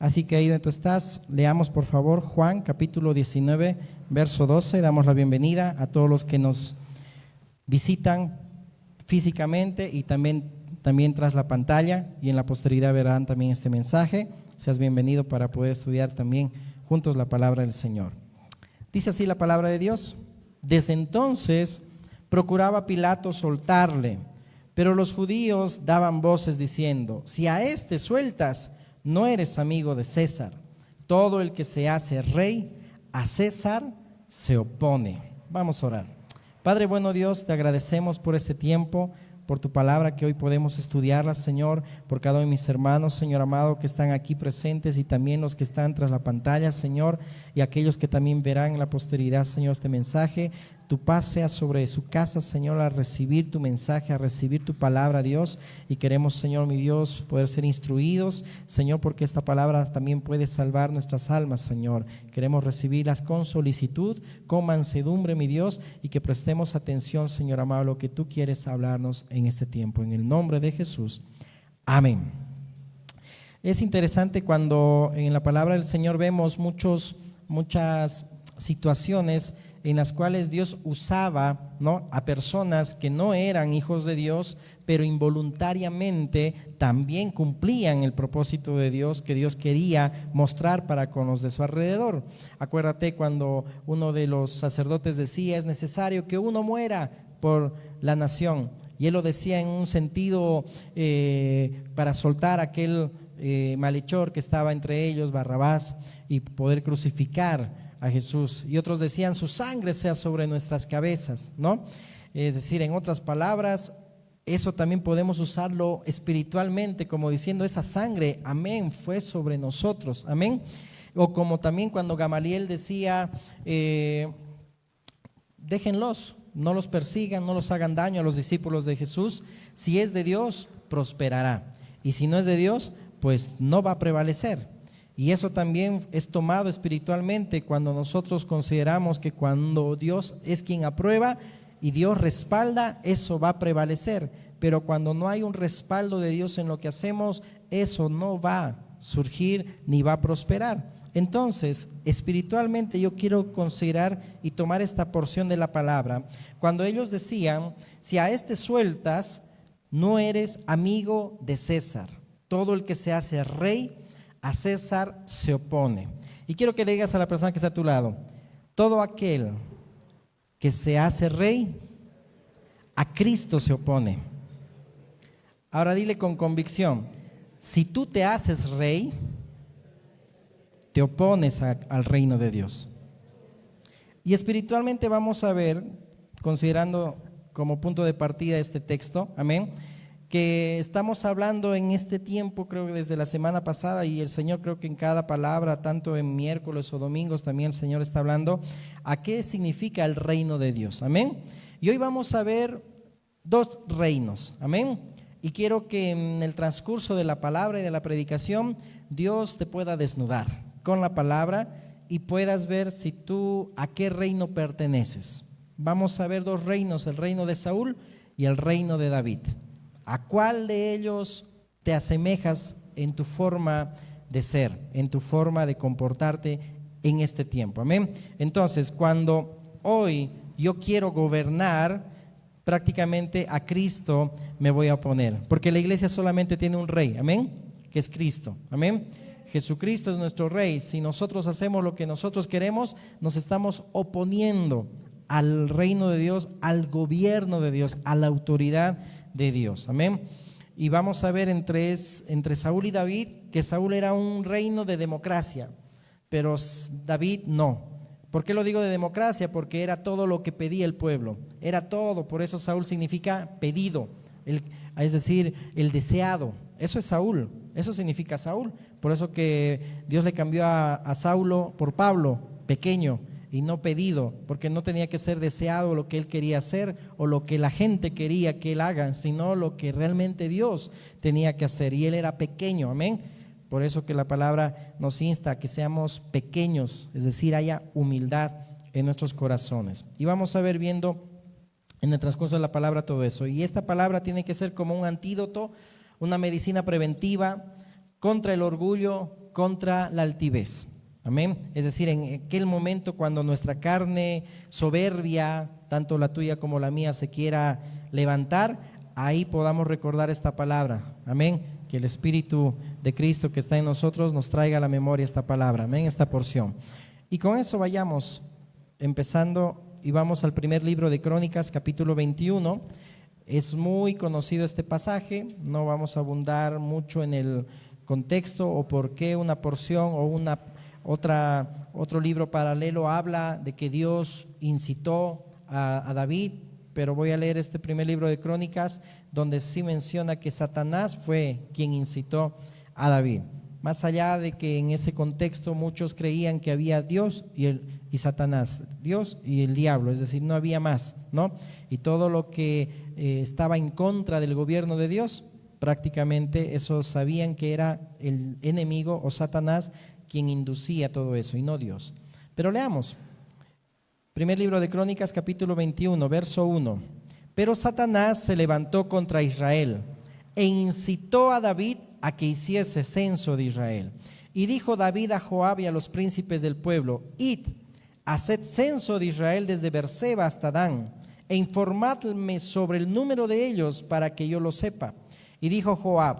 Así que ahí donde tú estás, leamos por favor Juan capítulo 19, verso 12. Damos la bienvenida a todos los que nos visitan físicamente y también tras la pantalla, y en la posteridad verán también este mensaje. Seas bienvenido para poder estudiar también juntos la palabra del Señor. Dice así la palabra de Dios: desde entonces procuraba Pilato soltarle, pero los judíos daban voces diciendo: si a este sueltas, no eres amigo de César. Todo el que se hace rey, a César se opone. Vamos a orar. Padre bueno Dios, te agradecemos por este tiempo, por tu palabra que hoy podemos estudiarla, Señor, por cada uno de mis hermanos, Señor amado, que están aquí presentes y también los que están tras la pantalla, Señor, y aquellos que también verán en la posteridad, Señor, este mensaje. Tu paz sea sobre su casa, Señor, a recibir tu mensaje, a recibir tu palabra, Dios, y queremos, Señor, mi Dios, poder ser instruidos, Señor, porque esta palabra también puede salvar nuestras almas, Señor. Queremos recibirlas con solicitud, con mansedumbre, mi Dios, y que prestemos atención, Señor amado, a lo que tú quieres hablarnos en este tiempo. En el nombre de Jesús, amén. Es interesante cuando en la palabra del Señor vemos muchas situaciones en las cuales Dios usaba, ¿no?, a personas que no eran hijos de Dios, pero involuntariamente también cumplían el propósito de Dios que Dios quería mostrar para con los de su alrededor. Acuérdate cuando uno de los sacerdotes decía: es necesario que uno muera por la nación, y él lo decía en un sentido para soltar a aquel malhechor que estaba entre ellos, Barrabás, y poder crucificar a Jesús. Y otros decían: su sangre sea sobre nuestras cabezas, ¿no? Es decir, en otras palabras, eso también podemos usarlo espiritualmente, como diciendo: esa sangre, amén, fue sobre nosotros, amén. O como también cuando Gamaliel decía: déjenlos, no los persigan, no los hagan daño a los discípulos de Jesús. Si es de Dios, prosperará, y si no es de Dios, pues no va a prevalecer. Y eso también es tomado espiritualmente cuando nosotros consideramos que cuando Dios es quien aprueba y Dios respalda, eso va a prevalecer. Pero cuando no hay un respaldo de Dios en lo que hacemos, eso no va a surgir ni va a prosperar. Entonces, espiritualmente yo quiero considerar y tomar esta porción de la palabra. Cuando ellos decían: si a este sueltas, no eres amigo de César. Todo el que se hace rey, a César se opone. Y quiero que le digas a la persona que está a tu lado: todo aquel que se hace rey, a Cristo se opone. Ahora dile con convicción: si tú te haces rey, te opones al reino de Dios. Y espiritualmente vamos a ver, considerando como punto de partida este texto, amén, que estamos hablando en este tiempo, creo que desde la semana pasada, y el Señor creo que en cada palabra, tanto en miércoles o domingos, también el Señor está hablando a qué significa el reino de Dios, amén. Y hoy vamos a ver dos reinos, amén. Y quiero que en el transcurso de la palabra y de la predicación, Dios te pueda desnudar con la palabra y puedas ver si tú a qué reino perteneces. Vamos a ver dos reinos: el reino de Saúl y el reino de David. ¿A cuál de ellos te asemejas en tu forma de ser, en tu forma de comportarte en este tiempo? Amén. Entonces, cuando hoy yo quiero gobernar, prácticamente a Cristo me voy a oponer, porque la iglesia solamente tiene un rey, amén, que es Cristo, amén. Jesucristo es nuestro rey. Si nosotros hacemos lo que nosotros queremos, nos estamos oponiendo al reino de Dios, al gobierno de Dios, a la autoridad de Dios, amén. Y vamos a ver entre Saúl y David, que Saúl era un reino de democracia, pero David no. ¿Por qué lo digo de democracia? Porque era todo lo que pedía el pueblo, era todo. Por eso Saúl significa pedido, es decir, el deseado. Eso es Saúl, eso significa Saúl. Por eso que Dios le cambió a Saulo por Pablo, pequeño y no pedido, porque no tenía que ser deseado lo que él quería hacer o lo que la gente quería que él haga, sino lo que realmente Dios tenía que hacer, y él era pequeño, amén. Por eso que la palabra nos insta a que seamos pequeños, es decir, haya humildad en nuestros corazones. Y vamos a ver viendo en el transcurso de la palabra todo eso, y esta palabra tiene que ser como un antídoto, una medicina preventiva contra el orgullo, contra la altivez. Amén. Es decir, en aquel momento cuando nuestra carne soberbia, tanto la tuya como la mía, se quiera levantar, ahí podamos recordar esta palabra. Amén. Que el Espíritu de Cristo que está en nosotros nos traiga a la memoria esta palabra. Amén, esta porción. Y con eso vayamos empezando y vamos al primer libro de Crónicas, capítulo 21. Es muy conocido este pasaje, no vamos a abundar mucho en el contexto o por qué una porción o otro libro paralelo habla de que Dios incitó a David, pero voy a leer este primer libro de Crónicas donde sí menciona que Satanás fue quien incitó a David. Más allá de que en ese contexto muchos creían que había Dios y Satanás, Dios y el diablo, es decir, no había más, ¿no? Y todo lo que estaba en contra del gobierno de Dios, prácticamente esos sabían que era el enemigo o Satanás quien inducía todo eso y no Dios. Pero leamos, primer libro de Crónicas, capítulo 21, verso 1. Pero Satanás se levantó contra Israel e incitó a David a que hiciese censo de Israel. Y dijo David a Joab y a los príncipes del pueblo: id, haced censo de Israel desde Berseba hasta Dan, e informadme sobre el número de ellos para que yo lo sepa. Y dijo Joab: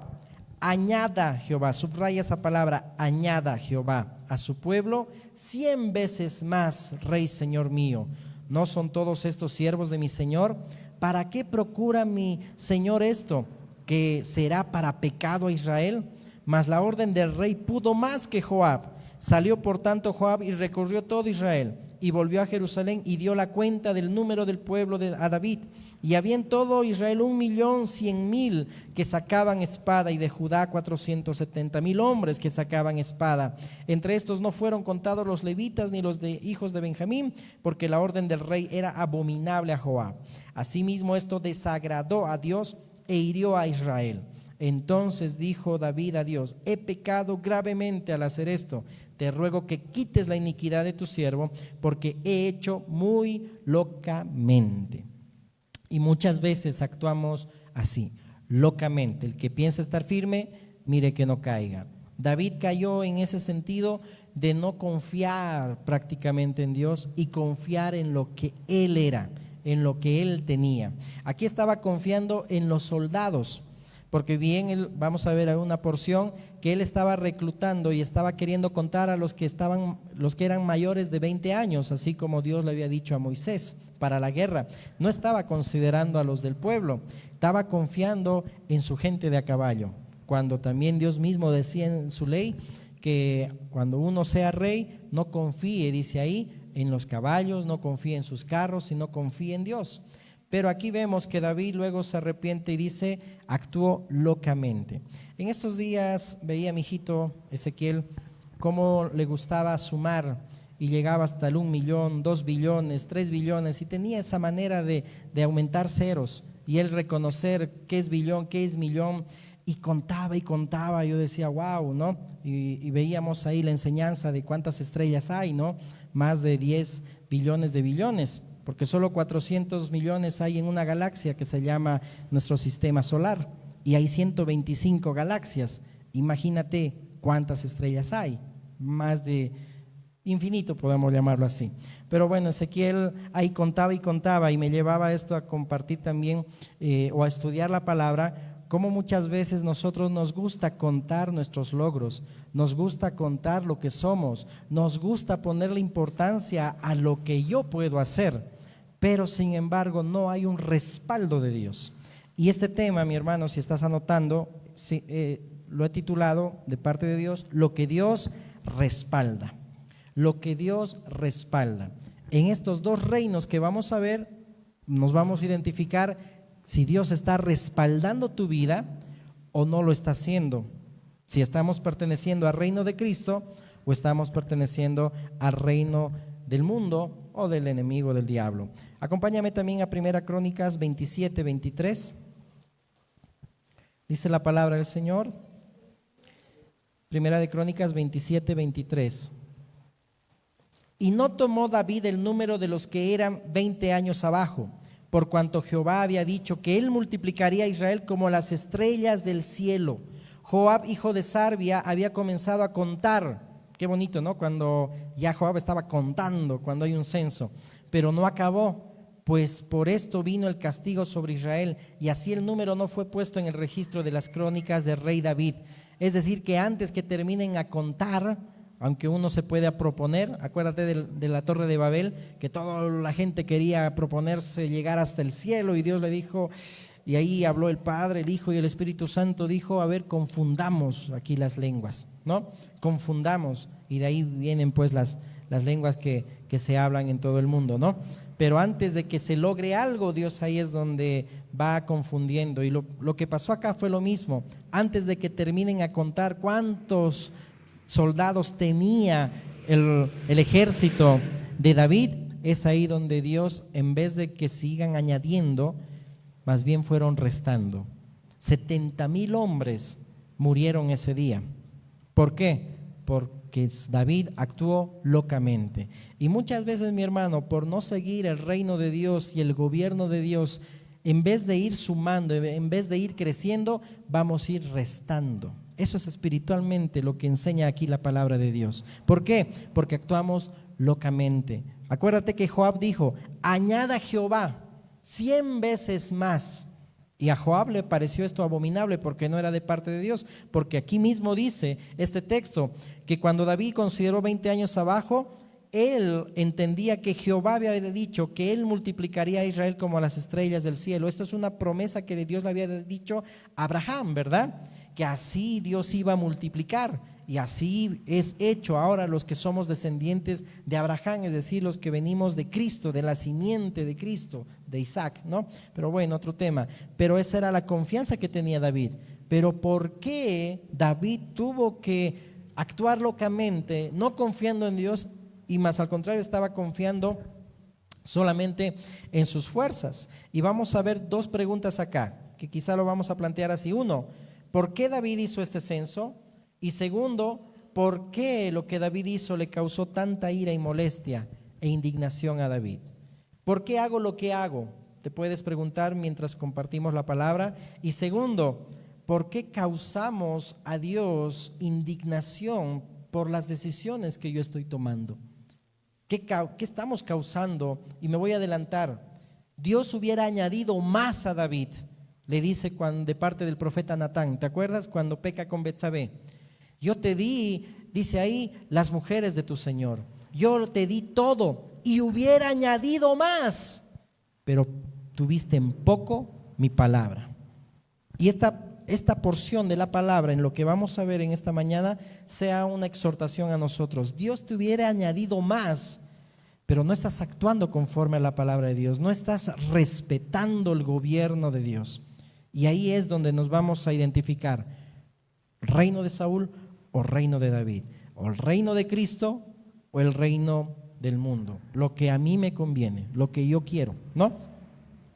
añada Jehová, subraya esa palabra, añada Jehová a su pueblo 100 veces más, rey señor mío. ¿No son todos estos siervos de mi señor? ¿Para qué procura mi señor esto, que será para pecado a Israel? Mas la orden del rey pudo más que Joab. Salió por tanto Joab y recorrió todo Israel, y volvió a Jerusalén y dio la cuenta del número del pueblo a David. Y había en todo Israel 1.100.000 que sacaban espada, y de Judá 470.000 hombres que sacaban espada. Entre estos no fueron contados los levitas ni los de hijos de Benjamín, porque la orden del rey era abominable a Joab. Asimismo esto desagradó a Dios e hirió a Israel. Entonces dijo David a Dios: he pecado gravemente al hacer esto. Te ruego que quites la iniquidad de tu siervo, porque he hecho muy locamente. Y muchas veces actuamos así, locamente. El que piensa estar firme, mire que no caiga. David cayó en ese sentido de no confiar prácticamente en Dios y confiar en lo que él era, en lo que él tenía. Aquí estaba confiando en los soldados, porque bien vamos a ver una porción que él estaba reclutando y estaba queriendo contar a los que eran mayores de 20 años, así como Dios le había dicho a Moisés para la guerra. No estaba considerando a los del pueblo, estaba confiando en su gente de a caballo, cuando también Dios mismo decía en su ley que cuando uno sea rey no confíe, dice ahí, en los caballos, no confíe en sus carros, sino confíe en Dios. Pero aquí vemos que David luego se arrepiente y dice: actuó locamente. En estos días veía a mi hijito Ezequiel cómo le gustaba sumar y llegaba hasta el 1 millón, 2 billones, 3 billones, y tenía esa manera de aumentar ceros y él reconocer qué es billón, qué es millón, y contaba y contaba. Yo decía wow, ¿no? Y veíamos ahí la enseñanza de cuántas estrellas hay, ¿no? Más de 10 billones de billones, porque solo 400 millones hay en una galaxia que se llama nuestro sistema solar, y hay 125 galaxias. Imagínate cuántas estrellas hay, más de infinito, podemos llamarlo así. Pero bueno, Ezequiel ahí contaba y contaba, y me llevaba esto a compartir también o a estudiar la palabra. Como muchas veces nosotros nos gusta contar nuestros logros, nos gusta contar lo que somos, nos gusta ponerle importancia a lo que yo puedo hacer, pero sin embargo no hay un respaldo de Dios. Y este tema, mi hermano, si estás anotando, lo he titulado de parte de Dios: lo que Dios respalda. Lo que Dios respalda. En estos dos reinos que vamos a ver, nos vamos a identificar si Dios está respaldando tu vida o no lo está haciendo. Si estamos perteneciendo al reino de Cristo o estamos perteneciendo al reino del mundo o del enemigo del diablo. Acompáñame también a 1 Crónicas 27, 23. Dice la palabra del Señor. 1 Crónicas 27, 23. Y no tomó David el número de los que eran 20 años abajo, por cuanto Jehová había dicho que él multiplicaría a Israel como las estrellas del cielo. Joab, hijo de Sarvia, había comenzado a contar. Qué bonito, ¿no? Cuando ya Joab estaba contando, cuando hay un censo, pero no acabó. Pues por esto vino el castigo sobre Israel, y así el número no fue puesto en el registro de las crónicas del rey David. Es decir, que antes que terminen a contar, aunque uno se puede proponer, acuérdate de la Torre de Babel, que toda la gente quería proponerse llegar hasta el cielo, y Dios le dijo, y ahí habló el Padre, el Hijo y el Espíritu Santo, dijo, a ver, confundamos aquí las lenguas, ¿no? Confundamos, y de ahí vienen pues las lenguas que se hablan en todo el mundo, ¿no? Pero antes de que se logre algo, Dios ahí es donde va confundiendo. Y lo que pasó acá fue lo mismo. Antes de que terminen a contar cuántos soldados tenía el ejército de David, es ahí donde Dios, en vez de que sigan añadiendo, más bien fueron restando. 70,000 hombres murieron ese día. ¿Por qué? Porque David actuó locamente. Y muchas veces, mi hermano, por no seguir el reino de Dios y el gobierno de Dios, en vez de ir sumando, en vez de ir creciendo, vamos a ir restando. Eso es espiritualmente lo que enseña aquí la palabra de Dios. ¿Por qué? Porque actuamos locamente. Acuérdate que Joab dijo, añada Jehová 100 veces más. Y a Joab le pareció esto abominable porque no era de parte de Dios, porque aquí mismo dice este texto que cuando David consideró 20 años abajo, él entendía que Jehová había dicho que él multiplicaría a Israel como las estrellas del cielo. Esto es una promesa que Dios le había dicho a Abraham, ¿verdad? Que así Dios iba a multiplicar. Y así es hecho ahora los que somos descendientes de Abraham, es decir, los que venimos de Cristo, de la simiente de Cristo, de Isaac, ¿no? Pero bueno, otro tema. Pero esa era la confianza que tenía David. Pero ¿por qué David tuvo que actuar locamente, no confiando en Dios, y más al contrario estaba confiando solamente en sus fuerzas? Y vamos a ver dos preguntas acá, que quizá lo vamos a plantear así. Uno, ¿por qué David hizo este censo? Y segundo, ¿por qué lo que David hizo le causó tanta ira y molestia e indignación a David? ¿Por qué hago lo que hago? Te puedes preguntar mientras compartimos la palabra. Y segundo, ¿por qué causamos a Dios indignación por las decisiones que yo estoy tomando? ¿Qué estamos causando? Y me voy a adelantar. Dios hubiera añadido más a David, le dice de parte del profeta Natán. ¿Te acuerdas cuando peca con Betsabé? Yo te di, dice ahí, las mujeres de tu Señor. Yo te di todo y hubiera añadido más, pero tuviste en poco mi palabra. Y esta porción de la palabra, en lo que vamos a ver en esta mañana, sea una exhortación a nosotros. Dios te hubiera añadido más, pero no estás actuando conforme a la palabra de Dios, no estás respetando el gobierno de Dios. Y ahí es donde nos vamos a identificar: reino de Saúl o reino de David, o el reino de Cristo o el reino del mundo, lo que a mí me conviene, lo que yo quiero, ¿no?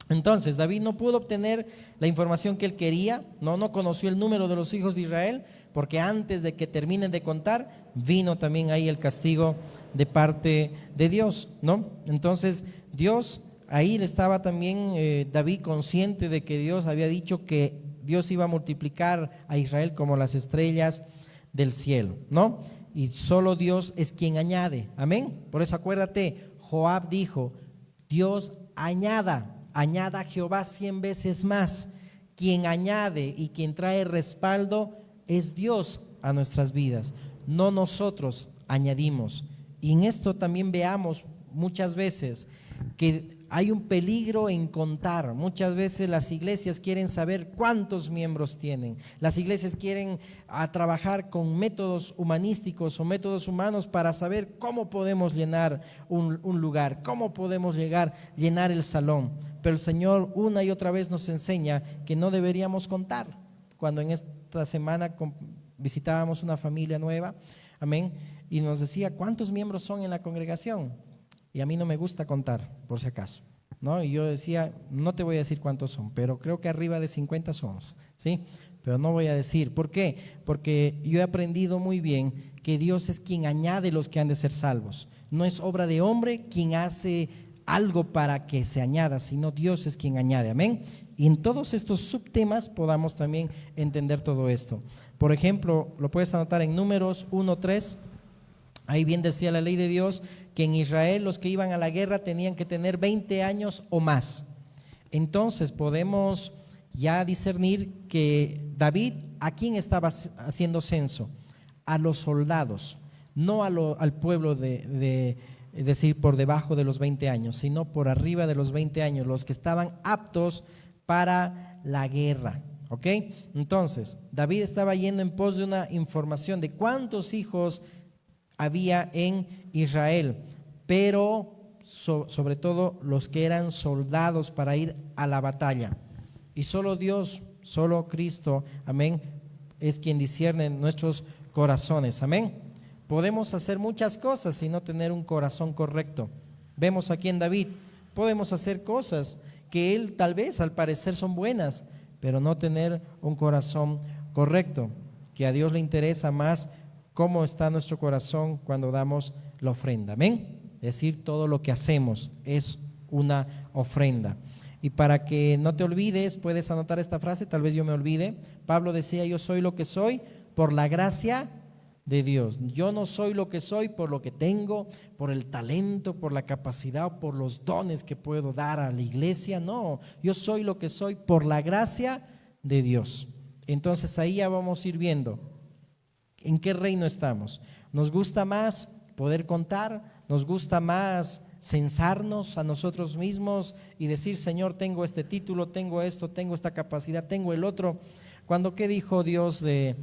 Entonces David no pudo obtener la información que él quería, no conoció el número de los hijos de Israel, porque antes de que terminen de contar, vino también ahí el castigo de parte de Dios, ¿no? Entonces Dios, ahí le estaba también David consciente de que Dios había dicho que Dios iba a multiplicar a Israel como las estrellas del cielo, ¿no? Y solo Dios es quien añade, amén. Por eso acuérdate, Joab dijo, Dios añada a Jehová 100 veces más. Quien añade y quien trae respaldo es Dios a nuestras vidas, no nosotros añadimos. Y en esto también veamos muchas veces que hay un peligro en contar. Muchas veces las iglesias quieren saber cuántos miembros tienen. Las iglesias quieren trabajar con métodos humanísticos o métodos humanos para saber cómo podemos llenar un lugar, cómo podemos llenar el salón. Pero el Señor una y otra vez nos enseña que no deberíamos contar. Cuando en esta semana visitábamos una familia nueva, amén, y nos decía, ¿cuántos miembros son en la congregación? Y a mí no me gusta contar, por si acaso, ¿no? Y yo decía, no te voy a decir cuántos son, pero creo que arriba de 50 somos, ¿sí? Pero no voy a decir. ¿Por qué? Porque yo he aprendido muy bien que Dios es quien añade los que han de ser salvos. No es obra de hombre quien hace algo para que se añada, sino Dios es quien añade, amén. Y en todos estos subtemas podamos también entender todo esto. Por ejemplo, lo puedes anotar en Números 1:3. Ahí bien decía la ley de Dios que en Israel los que iban a la guerra tenían que tener 20 años o más. Entonces podemos ya discernir que David, ¿a quién estaba haciendo censo? A los soldados, no al pueblo es decir, por debajo de los 20 años, sino por arriba de los 20 años, los que estaban aptos para la guerra. ¿Ok? Entonces, David estaba yendo en pos de una información de cuántos hijos había en Israel, pero sobre todo los que eran soldados para ir a la batalla. Y solo Dios, solo Cristo, amén, es quien discierne nuestros corazones, amén. Podemos hacer muchas cosas y no tener un corazón correcto. Vemos aquí en David, podemos hacer cosas que él tal vez al parecer son buenas, pero no tener un corazón correcto, que a Dios le interesa más cómo está nuestro corazón cuando damos la ofrenda, amén. Es decir, todo lo que hacemos es una ofrenda. Y para que no te olvides, puedes anotar esta frase, tal vez yo me olvide. Pablo decía, yo soy lo que soy por la gracia de Dios. Yo no soy lo que soy por lo que tengo, por el talento, por la capacidad o por los dones que puedo dar a la iglesia. No, yo soy lo que soy por la gracia de Dios. Entonces ahí ya vamos a ir viendo en qué reino estamos. ¿Nos gusta más poder contar? ¿Nos gusta más censarnos a nosotros mismos y decir, Señor, tengo este título, tengo esto, tengo esta capacidad, tengo el otro? Cuando, ¿qué dijo Dios de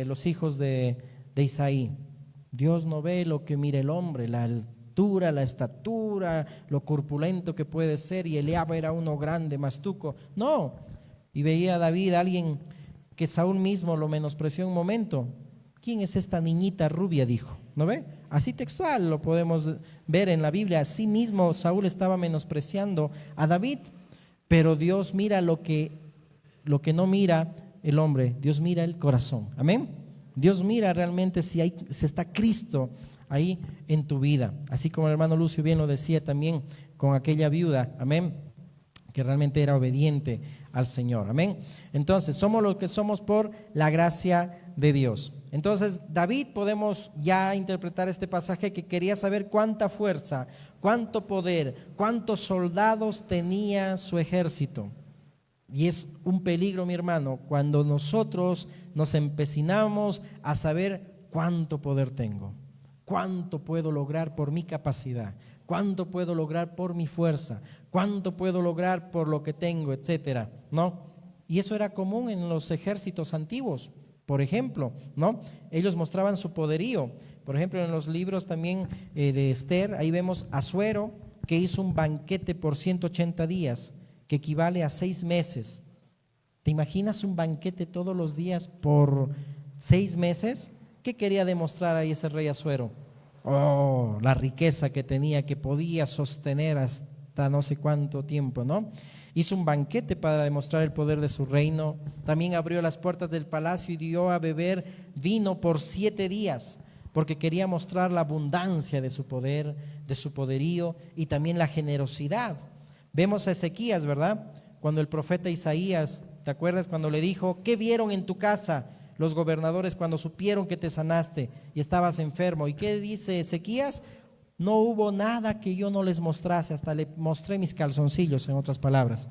los hijos de Isaí? Dios no ve lo que mira el hombre, la altura, la estatura, lo corpulento que puede ser, y Eliab era uno grande, mastuco. No, y veía a David, alguien que Saúl mismo lo menospreció un momento. ¿Quién es esta niñita rubia?, dijo. ¿No ve? Así textual lo podemos ver en la Biblia. Así mismo Saúl estaba menospreciando a David, pero Dios mira lo que no mira el hombre. Dios mira el corazón. Amén. Dios mira realmente si está Cristo ahí en tu vida. Así como el hermano Lucio bien lo decía también con aquella viuda. Amén. Que realmente era obediente al Señor. Amén. Entonces, somos lo que somos por la gracia de Dios. Entonces, David, podemos ya interpretar este pasaje que quería saber cuánta fuerza, cuánto poder, cuántos soldados tenía su ejército. Y es un peligro, mi hermano, cuando nosotros nos empecinamos a saber cuánto poder tengo, cuánto puedo lograr por mi capacidad, cuánto puedo lograr por mi fuerza, cuánto puedo lograr por lo que tengo, etcétera, ¿no? Y eso era común en los ejércitos antiguos, por ejemplo, ¿no? Ellos mostraban su poderío. Por ejemplo, en los libros también de Esther, ahí vemos a Asuero, que hizo un banquete por 180 días, que equivale a 6 meses. ¿Te imaginas un banquete todos los días por 6 meses? ¿Qué quería demostrar ahí ese rey Asuero? Oh, la riqueza que tenía, que podía sostener hasta no sé cuánto tiempo, ¿no? Hizo un banquete para demostrar el poder de su reino. También abrió las puertas del palacio y dio a beber vino por 7 días, porque quería mostrar la abundancia de su poder, de su poderío y también la generosidad. Vemos a Ezequías, ¿verdad? Cuando el profeta Isaías, ¿te acuerdas? Cuando le dijo, ¿qué vieron en tu casa los gobernadores cuando supieron que te sanaste y estabas enfermo? ¿Y qué dice Ezequías? No hubo nada que yo no les mostrase, hasta le mostré mis calzoncillos, en otras palabras.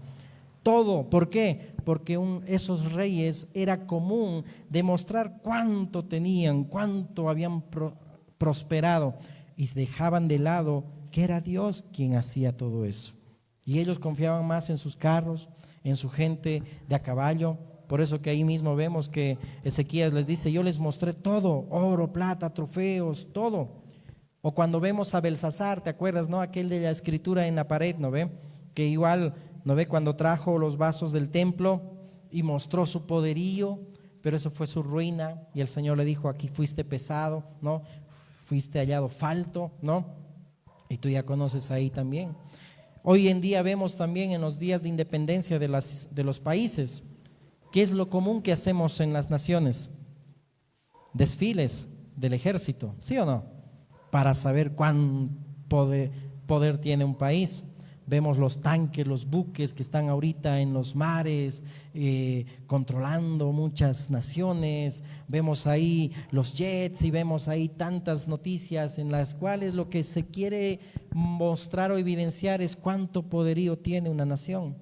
Todo, ¿por qué? Porque esos reyes era común demostrar cuánto tenían, cuánto habían prosperado, y dejaban de lado que era Dios quien hacía todo eso. Y ellos confiaban más en sus carros, en su gente de a caballo. Por eso que ahí mismo vemos que Ezequías les dice, yo les mostré todo, oro, plata, trofeos, todo. O cuando vemos a Belsasar, ¿te acuerdas, no? Aquel de la escritura en la pared, ¿no ve? Que igual, ¿no ve? Cuando trajo los vasos del templo y mostró su poderío, pero eso fue su ruina. Y el Señor le dijo, aquí fuiste pesado, ¿no? Fuiste hallado falto, ¿no? Y tú ya conoces ahí también. Hoy en día vemos también en los días de independencia de los países, ¿qué es lo común que hacemos en las naciones? Desfiles del ejército, ¿sí o no? Para saber cuán poder tiene un país. vemos los tanques, los buques que están ahorita en los mares, controlando muchas naciones, vemos ahí los jets y vemos ahí tantas noticias en las cuales lo que se quiere mostrar o evidenciar es cuánto poderío tiene una nación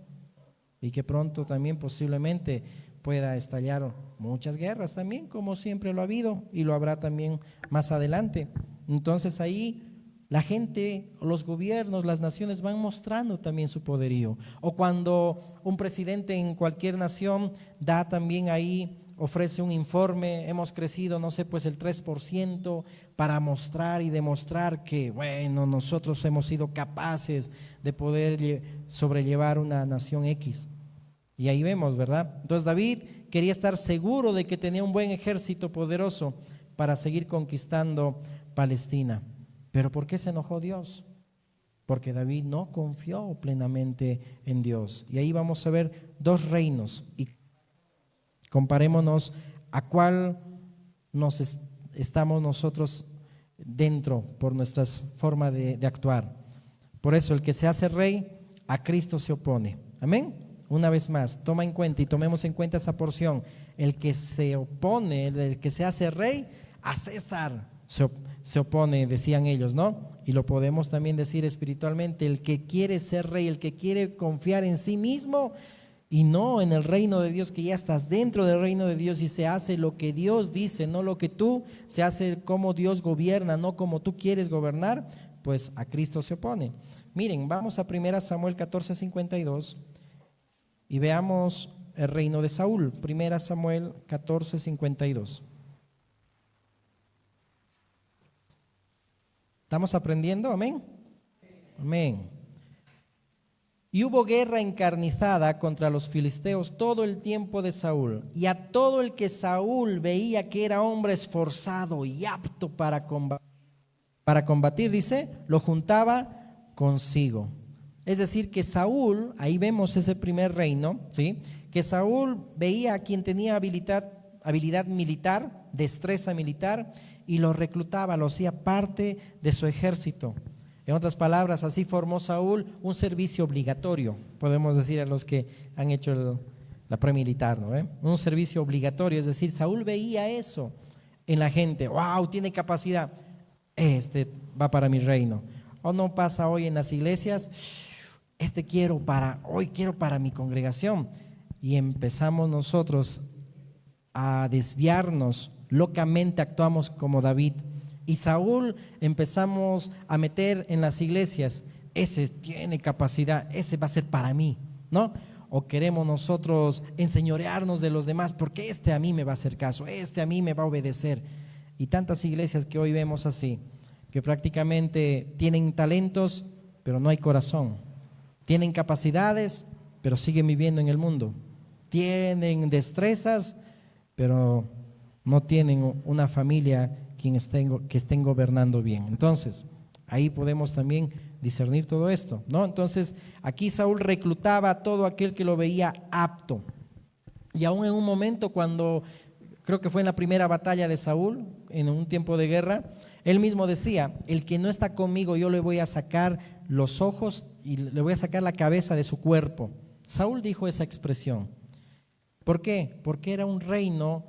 y que pronto también posiblemente pueda estallar muchas guerras también, como siempre lo ha habido y lo habrá también más adelante. Entonces ahí la gente, los gobiernos, las naciones van mostrando también su poderío. O cuando un presidente en cualquier nación da también ahí, ofrece un informe, hemos crecido, no sé, pues el 3% para mostrar y demostrar que, bueno, nosotros hemos sido capaces de poder sobrellevar una nación X. Y ahí vemos, ¿verdad? Entonces David quería estar seguro de que tenía un buen ejército poderoso para seguir conquistando Palestina. ¿Pero por qué se enojó Dios? Porque David no confió plenamente en Dios. Y ahí vamos a ver dos reinos y comparémonos a cuál estamos nosotros dentro por nuestra forma de actuar. Por eso el que se hace rey, a Cristo se opone. Amén. Una vez más, toma en cuenta y tomemos en cuenta esa porción. El que se opone, el que se hace rey, a César se opone, decían ellos, ¿no? Y lo podemos también decir espiritualmente, el que quiere ser rey, el que quiere confiar en sí mismo y no en el reino de Dios, que ya estás dentro del reino de Dios y se hace lo que Dios dice, no lo que tú, se hace como Dios gobierna, no como tú quieres gobernar, pues a Cristo se opone. Miren, vamos a 1 Samuel 14:52 y veamos el reino de Saúl. 1 Samuel 14:52. ¿Estamos aprendiendo? Amén. Amén. Y hubo guerra encarnizada contra los filisteos todo el tiempo de Saúl, y a todo el que Saúl veía que era hombre esforzado y apto para combatir, dice, lo juntaba consigo. Es decir, que Saúl, ahí vemos ese primer reino, ¿sí? Que Saúl veía a quien tenía habilidad militar, destreza militar, y lo reclutaba, lo hacía parte de su ejército. En otras palabras, así formó Saúl un servicio obligatorio, podemos decir a los que han hecho la premilitar, ¿no? Un servicio obligatorio, es decir, Saúl veía eso en la gente. ¡Wow! Tiene capacidad, este va para mi reino. ¿O no pasa hoy en las iglesias? Hoy quiero para mi congregación. Y empezamos nosotros a desviarnos, locamente actuamos como David. Y Saúl empezamos a meter en las iglesias, ese tiene capacidad, ese va a ser para mí, ¿no? O queremos nosotros enseñorearnos de los demás, porque a mí me va a hacer caso, a mí me va a obedecer. Y tantas iglesias que hoy vemos así, que prácticamente tienen talentos, pero no hay corazón. Tienen capacidades, pero siguen viviendo en el mundo. Tienen destrezas, pero no tienen una familia que estén gobernando bien. Entonces, ahí podemos también discernir todo esto, ¿no? Entonces, aquí Saúl reclutaba a todo aquel que lo veía apto. Y aún en un momento cuando, creo que fue en la primera batalla de Saúl, en un tiempo de guerra, él mismo decía, el que no está conmigo, yo le voy a sacar los ojos y le voy a sacar la cabeza de su cuerpo. Saúl dijo esa expresión. ¿Por qué? Porque era un reino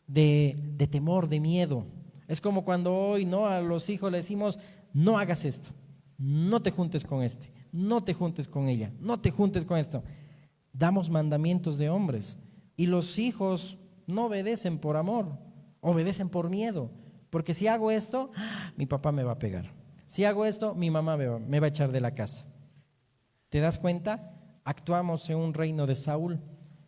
de temor, de miedo. Es como cuando hoy, ¿no?, a los hijos le decimos, no hagas esto, no te juntes con no te juntes con ella, no te juntes con esto. Damos mandamientos de hombres y los hijos no obedecen por amor, obedecen por miedo. Porque si hago esto, mi papá me va a pegar. Si hago esto, mi mamá me va a echar de la casa. ¿Te das cuenta? Actuamos en un reino de Saúl,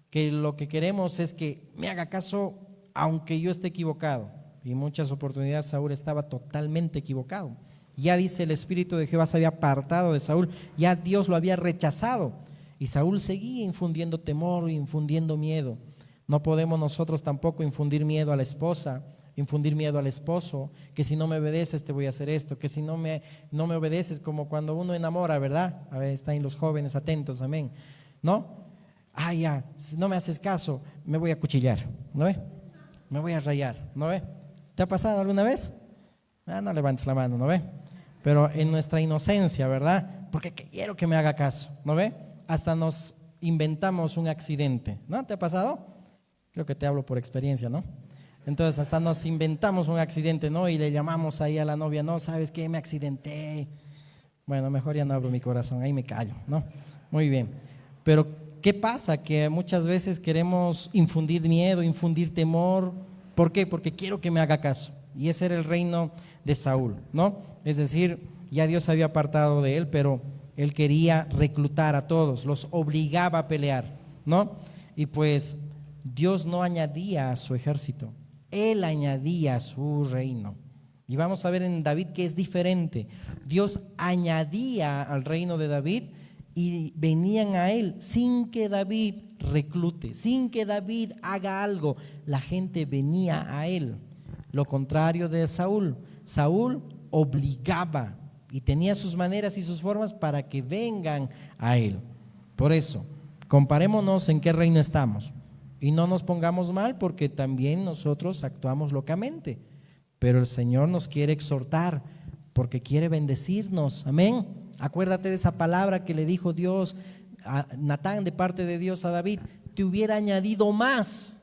que lo que queremos es que me haga caso aunque yo esté equivocado. Y en muchas oportunidades Saúl estaba totalmente equivocado. Ya dice el Espíritu de Jehová se había apartado de Saúl, ya Dios lo había rechazado. Y Saúl seguía infundiendo temor, infundiendo miedo. No podemos nosotros tampoco infundir miedo a la esposa, infundir miedo al esposo, que si no me obedeces te voy a hacer esto, que si no me obedeces, como cuando uno enamora, ¿verdad? A ver, están los jóvenes atentos, amén, ¿no? Ya, si no me haces caso, me voy a cuchillar, ¿no ve? Me voy a rayar, ¿no ve? ¿Te ha pasado alguna vez? No levantes la mano, ¿no ve? Pero en nuestra inocencia, ¿verdad? porque quiero que me haga caso, ¿no ve? Hasta nos inventamos un accidente, ¿no? ¿Te ha pasado? Creo que te hablo por experiencia, ¿no? Entonces hasta nos inventamos un accidente, ¿no? Y le llamamos ahí a la novia, no, ¿sabes qué? Me accidenté. Bueno, mejor ya no abro mi corazón, ahí me callo, ¿no? Muy bien. Pero ¿qué pasa? Que muchas veces queremos infundir miedo, infundir temor. ¿Por qué? Porque quiero que me haga caso. Y ese era el reino de Saúl, ¿no? Es decir, ya Dios había apartado de él, pero él quería reclutar a todos, los obligaba a pelear, ¿no? Y pues Dios no añadía a su ejército, él añadía a su reino. Y vamos a ver en David que es diferente. Dios añadía al reino de David y venían a él sin que David reclute, sin que David haga algo. La gente venía a él. Lo contrario de Saúl. Saúl obligaba y tenía sus maneras y sus formas para que vengan a él. Por eso, comparémonos en qué reino estamos y no nos pongamos mal, porque también nosotros actuamos locamente. Pero el Señor nos quiere exhortar porque quiere bendecirnos. Amén. Acuérdate de esa palabra que le dijo Dios a Natán de parte de Dios a David: te hubiera añadido más,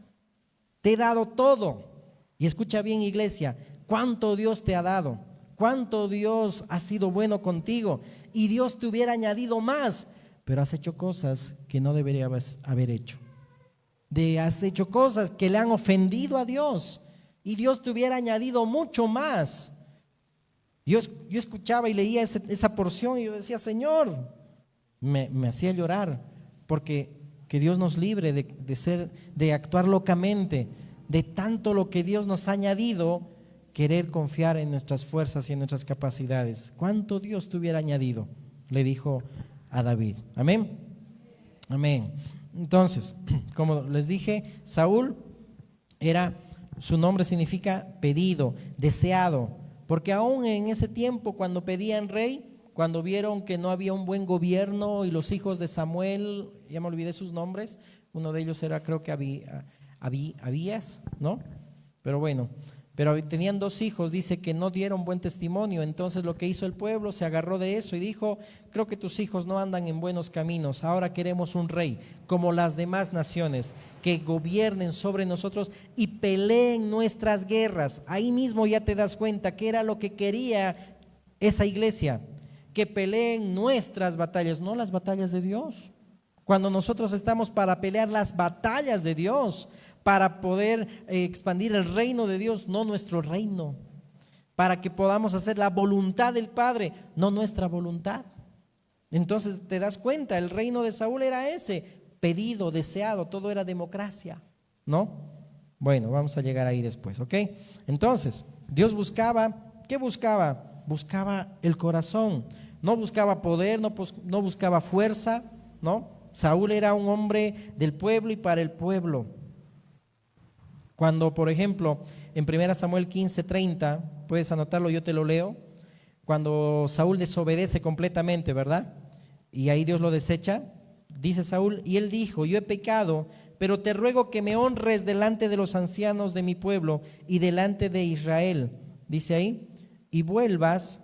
te he dado todo. Y escucha bien, iglesia, cuánto Dios te ha dado, cuánto Dios ha sido bueno contigo, y Dios te hubiera añadido más, pero has hecho cosas que no deberías haber hecho. Has hecho cosas que le han ofendido a Dios, y Dios te hubiera añadido mucho más. Yo escuchaba y leía esa porción y yo decía, Señor, me hacía llorar, porque que Dios nos libre de actuar locamente, de tanto lo que Dios nos ha añadido, querer confiar en nuestras fuerzas y en nuestras capacidades. ¿Cuánto Dios te hubiera añadido? Le dijo a David. Amén. Amén. Entonces, como les dije, Saúl su nombre significa pedido, deseado, porque aún en ese tiempo, cuando pedían rey, cuando vieron que no había un buen gobierno, y los hijos de Samuel, ya me olvidé sus nombres, uno de ellos era, creo que Abías, ¿no? Pero tenían 2 hijos, dice que no dieron buen testimonio. Entonces lo que hizo el pueblo, se agarró de eso y dijo: creo que tus hijos no andan en buenos caminos, ahora queremos un rey como las demás naciones, que gobiernen sobre nosotros y peleen nuestras guerras. Ahí mismo ya te das cuenta que era lo que quería esa iglesia, que peleen nuestras batallas, no las batallas de Dios. Cuando nosotros estamos para pelear las batallas de Dios, para poder expandir el reino de Dios, no nuestro reino, para que podamos hacer la voluntad del Padre, no nuestra voluntad. Entonces te das cuenta, el reino de Saúl era ese, pedido, deseado, todo era democracia, ¿no? Bueno, vamos a llegar ahí después, ¿ok? Entonces, Dios buscaba, ¿qué buscaba? Buscaba el corazón, no buscaba poder, no buscaba fuerza, ¿no? Saúl era un hombre del pueblo y para el pueblo. Cuando, por ejemplo, en 1 Samuel 15:30, puedes anotarlo, yo te lo leo, cuando Saúl desobedece completamente, ¿verdad? Y ahí Dios lo desecha, dice Saúl, y él dijo: yo he pecado, pero te ruego que me honres delante de los ancianos de mi pueblo y delante de Israel, dice ahí, y vuelvas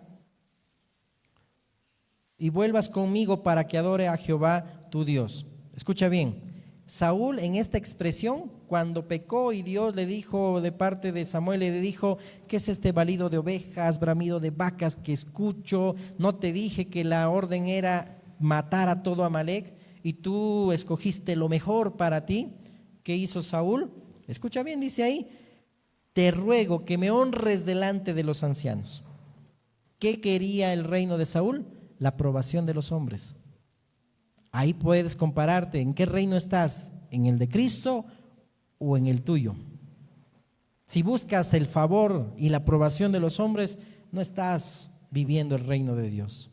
conmigo para que adore a Jehová tu Dios. Escucha bien, Saúl en esta expresión, cuando pecó y Dios le dijo de parte de Samuel, le dijo: ¿qué es este balido de ovejas, bramido de vacas que escucho? No te dije que la orden era matar a todo Amalec y tú escogiste lo mejor para ti. ¿Qué hizo Saúl? Escucha bien, dice ahí: te ruego que me honres delante de los ancianos. ¿Qué quería el reino de Saúl? La aprobación de los hombres. Ahí puedes compararte, ¿en qué reino estás? ¿En el de Cristo o en el tuyo? Si buscas el favor y la aprobación de los hombres, no estás viviendo el reino de Dios.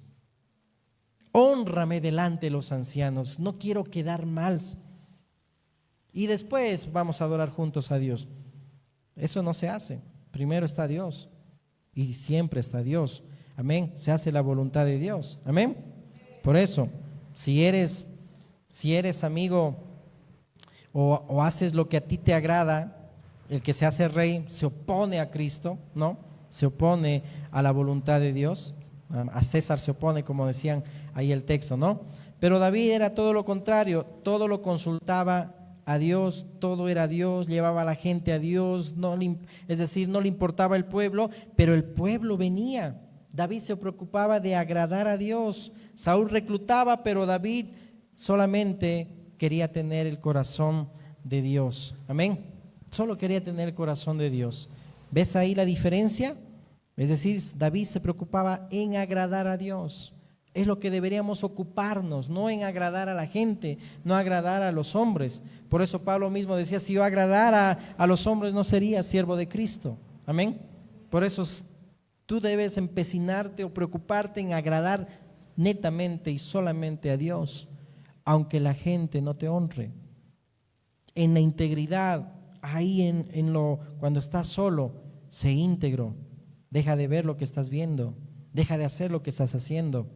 Hónrame delante de los ancianos, no quiero quedar mal. Y después vamos a adorar juntos a Dios. Eso no se hace. Primero está Dios y siempre está Dios. Amén. Se hace la voluntad de Dios. Amén. Por eso, si eres amigo o haces lo que a ti te agrada, el que se hace rey se opone a Cristo, ¿no? Se opone a la voluntad de Dios. A César se opone, como decían ahí el texto, ¿no? Pero David era todo lo contrario, todo lo consultaba a Dios, todo era Dios, llevaba a la gente a Dios, es decir, no le importaba el pueblo, pero el pueblo venía. David se preocupaba de agradar a Dios. Saúl reclutaba, pero David solamente quería tener el corazón de Dios. Amén. Solo quería tener el corazón de Dios. ¿Ves ahí la diferencia? Es decir, David se preocupaba en agradar a Dios. Es lo que deberíamos ocuparnos, no en agradar a la gente, no agradar a los hombres. Por eso Pablo mismo decía, si yo agradara a los hombres no sería siervo de Cristo. Amén. Por eso tú debes empecinarte o preocuparte en agradar netamente y solamente a Dios, aunque la gente no te honre. En la integridad, ahí cuando estás solo, sé íntegro. Deja de ver lo que estás viendo, deja de hacer lo que estás haciendo.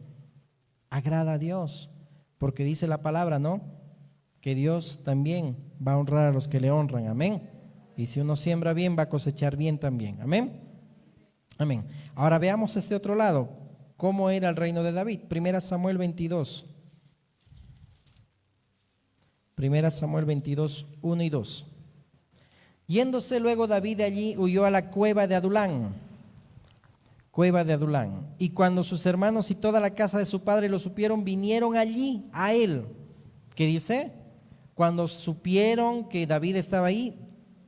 Agrada a Dios, porque dice la palabra, ¿no? Que Dios también va a honrar a los que le honran, amén. Y si uno siembra bien, va a cosechar bien también, amén. Amén. Ahora veamos este otro lado, cómo era el reino de David. 1 Samuel 22. 1 Samuel 22, 1 y 2. Yéndose luego David de allí, huyó a la cueva de Adulán. Y cuando sus hermanos y toda la casa de su padre lo supieron, vinieron allí a él. ¿Qué dice? Cuando supieron que David estaba ahí,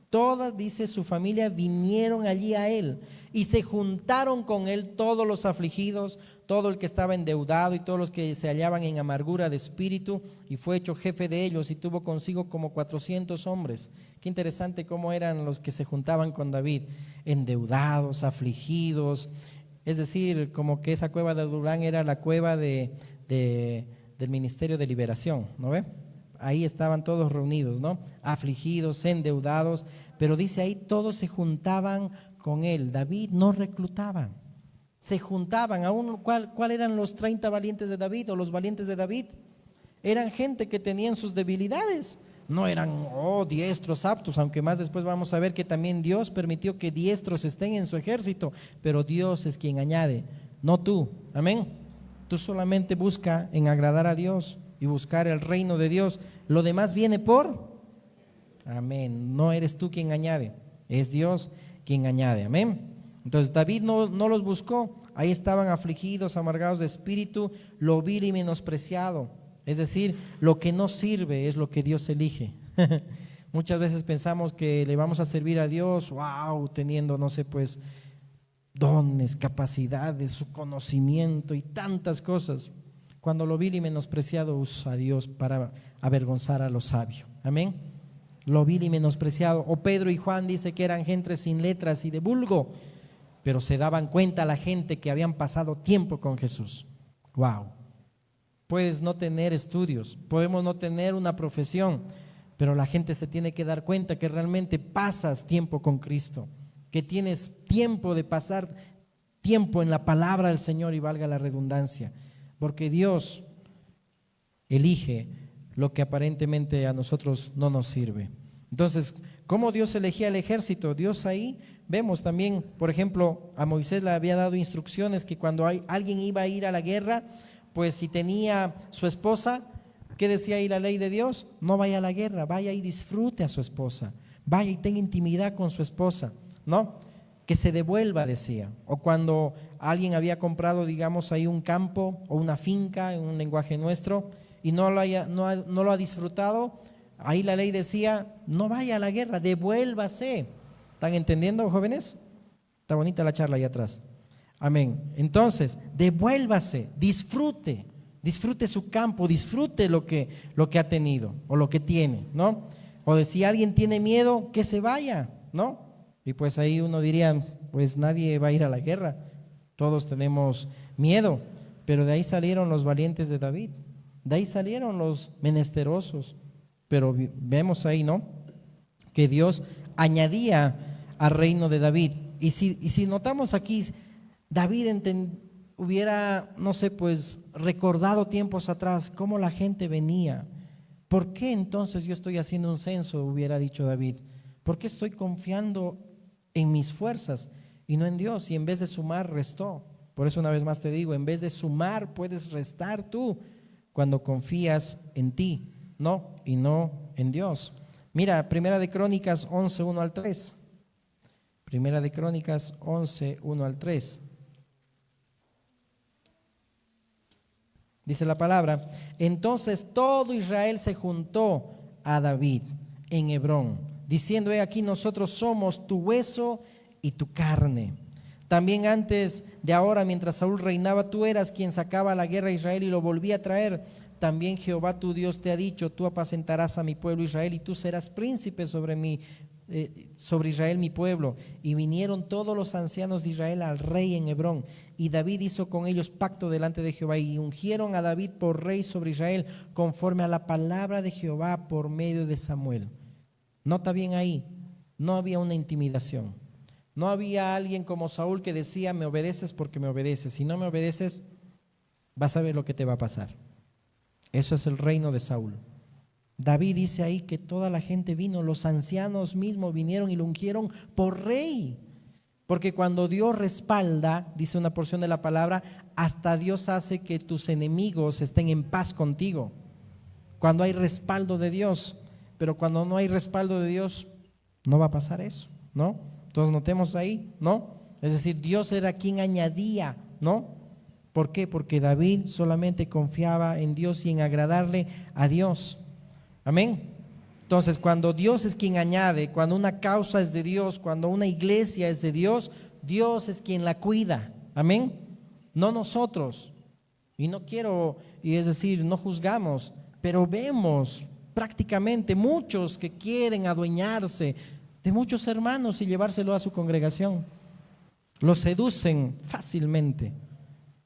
toda, dice, su familia vinieron allí a él y se juntaron con él todos los afligidos, todo el que estaba endeudado y todos los que se hallaban en amargura de espíritu, y fue hecho jefe de ellos y tuvo consigo como 400 hombres. Qué interesante cómo eran los que se juntaban con David, endeudados, afligidos. Es decir, como que esa cueva de Adulán era la cueva del Ministerio de Liberación, ¿no ve? Ahí estaban todos reunidos, ¿no? Afligidos, endeudados, pero dice ahí todos se juntaban con él. David no reclutaba, se juntaban. ¿Cuál eran los 30 valientes de David o los valientes de David? Eran gente que tenían sus debilidades. No eran diestros aptos, aunque más después vamos a ver que también Dios permitió que diestros estén en su ejército, pero Dios es quien añade, no tú, amén. Tú solamente busca en agradar a Dios y buscar el reino de Dios. Lo demás viene por, amén. No eres tú quien añade, es Dios quien añade, amén. Entonces David no los buscó, ahí estaban afligidos, amargados de espíritu, lo vil y menospreciado. Es decir, lo que no sirve es lo que Dios elige. Muchas veces pensamos que le vamos a servir a Dios, teniendo, no sé, pues, dones, capacidades, su conocimiento y tantas cosas. Cuando lo vil y menospreciado usa a Dios para avergonzar a los sabios. Amén. Lo vil y menospreciado. O Pedro y Juan dice que eran gente sin letras y de vulgo, pero se daban cuenta a la gente que habían pasado tiempo con Jesús. Wow. Puedes no tener estudios, podemos no tener una profesión, pero la gente se tiene que dar cuenta que realmente pasas tiempo con Cristo, que tienes tiempo de pasar tiempo en la palabra del Señor, y valga la redundancia, porque Dios elige lo que aparentemente a nosotros no nos sirve. Entonces, ¿cómo Dios elegía el ejército? Dios ahí vemos también, por ejemplo, a Moisés le había dado instrucciones que cuando alguien iba a ir a la guerra, pues si tenía su esposa, ¿qué decía ahí la ley de Dios? No vaya a la guerra, vaya y disfrute a su esposa, vaya y tenga intimidad con su esposa, ¿no? Que se devuelva, decía. O cuando alguien había comprado, digamos, ahí un campo o una finca, en un lenguaje nuestro, y no lo ha disfrutado, ahí la ley decía, no vaya a la guerra, devuélvase. ¿Están entendiendo, jóvenes? Está bonita la charla ahí atrás. Amén. Entonces, devuélvase, disfrute su campo, disfrute lo que ha tenido o lo que tiene, ¿no? O de si alguien tiene miedo, que se vaya, ¿no? Y pues ahí uno diría, pues nadie va a ir a la guerra, todos tenemos miedo, pero de ahí salieron los valientes de David, de ahí salieron los menesterosos, pero vemos ahí, ¿no? Que Dios añadía al reino de David. Y si notamos aquí, David hubiera, no sé, pues recordado tiempos atrás cómo la gente venía. ¿Por qué entonces yo estoy haciendo un censo? Hubiera dicho David. ¿Por qué estoy confiando en mis fuerzas y no en Dios? Y en vez de sumar, restó. Por eso una vez más te digo, en vez de sumar, puedes restar tú cuando confías en ti, ¿no? Y no en Dios. Mira, Primera de Crónicas 11, 1 al 3. Primera de Crónicas 11, 1 al 3. Dice la palabra: entonces todo Israel se juntó a David en Hebrón, diciendo: he aquí, nosotros somos tu hueso y tu carne. También antes de ahora, mientras Saúl reinaba, tú eras quien sacaba a la guerra a Israel y lo volvía a traer. También Jehová tu Dios te ha dicho: tú apacentarás a mi pueblo Israel y tú serás príncipe sobre Israel mi pueblo. Y vinieron todos los ancianos de Israel al rey en Hebrón, y David hizo con ellos pacto delante de Jehová, y ungieron a David por rey sobre Israel, conforme a la palabra de Jehová por medio de Samuel. Nota bien ahí, no había una intimidación. No había alguien como Saúl que decía: me obedeces porque me obedeces, si no me obedeces vas a ver lo que te va a pasar. Eso es el reino de Saúl. David dice ahí que toda la gente vino, los ancianos mismos vinieron y lo ungieron por rey. Porque cuando Dios respalda, dice una porción de la palabra, hasta Dios hace que tus enemigos estén en paz contigo. Cuando hay respaldo de Dios. Pero cuando no hay respaldo de Dios, no va a pasar eso, ¿no? Entonces notemos ahí, ¿no? Es decir, Dios era quien añadía, ¿no? ¿Por qué? Porque David solamente confiaba en Dios y en agradarle a Dios. Amén. Entonces, cuando Dios es quien añade, cuando una causa es de Dios, cuando una iglesia es de Dios, Dios es quien la cuida. Amén. No nosotros. Y no quiero, y es decir, no juzgamos, pero vemos prácticamente muchos que quieren adueñarse de muchos hermanos y llevárselo a su congregación. Los seducen fácilmente.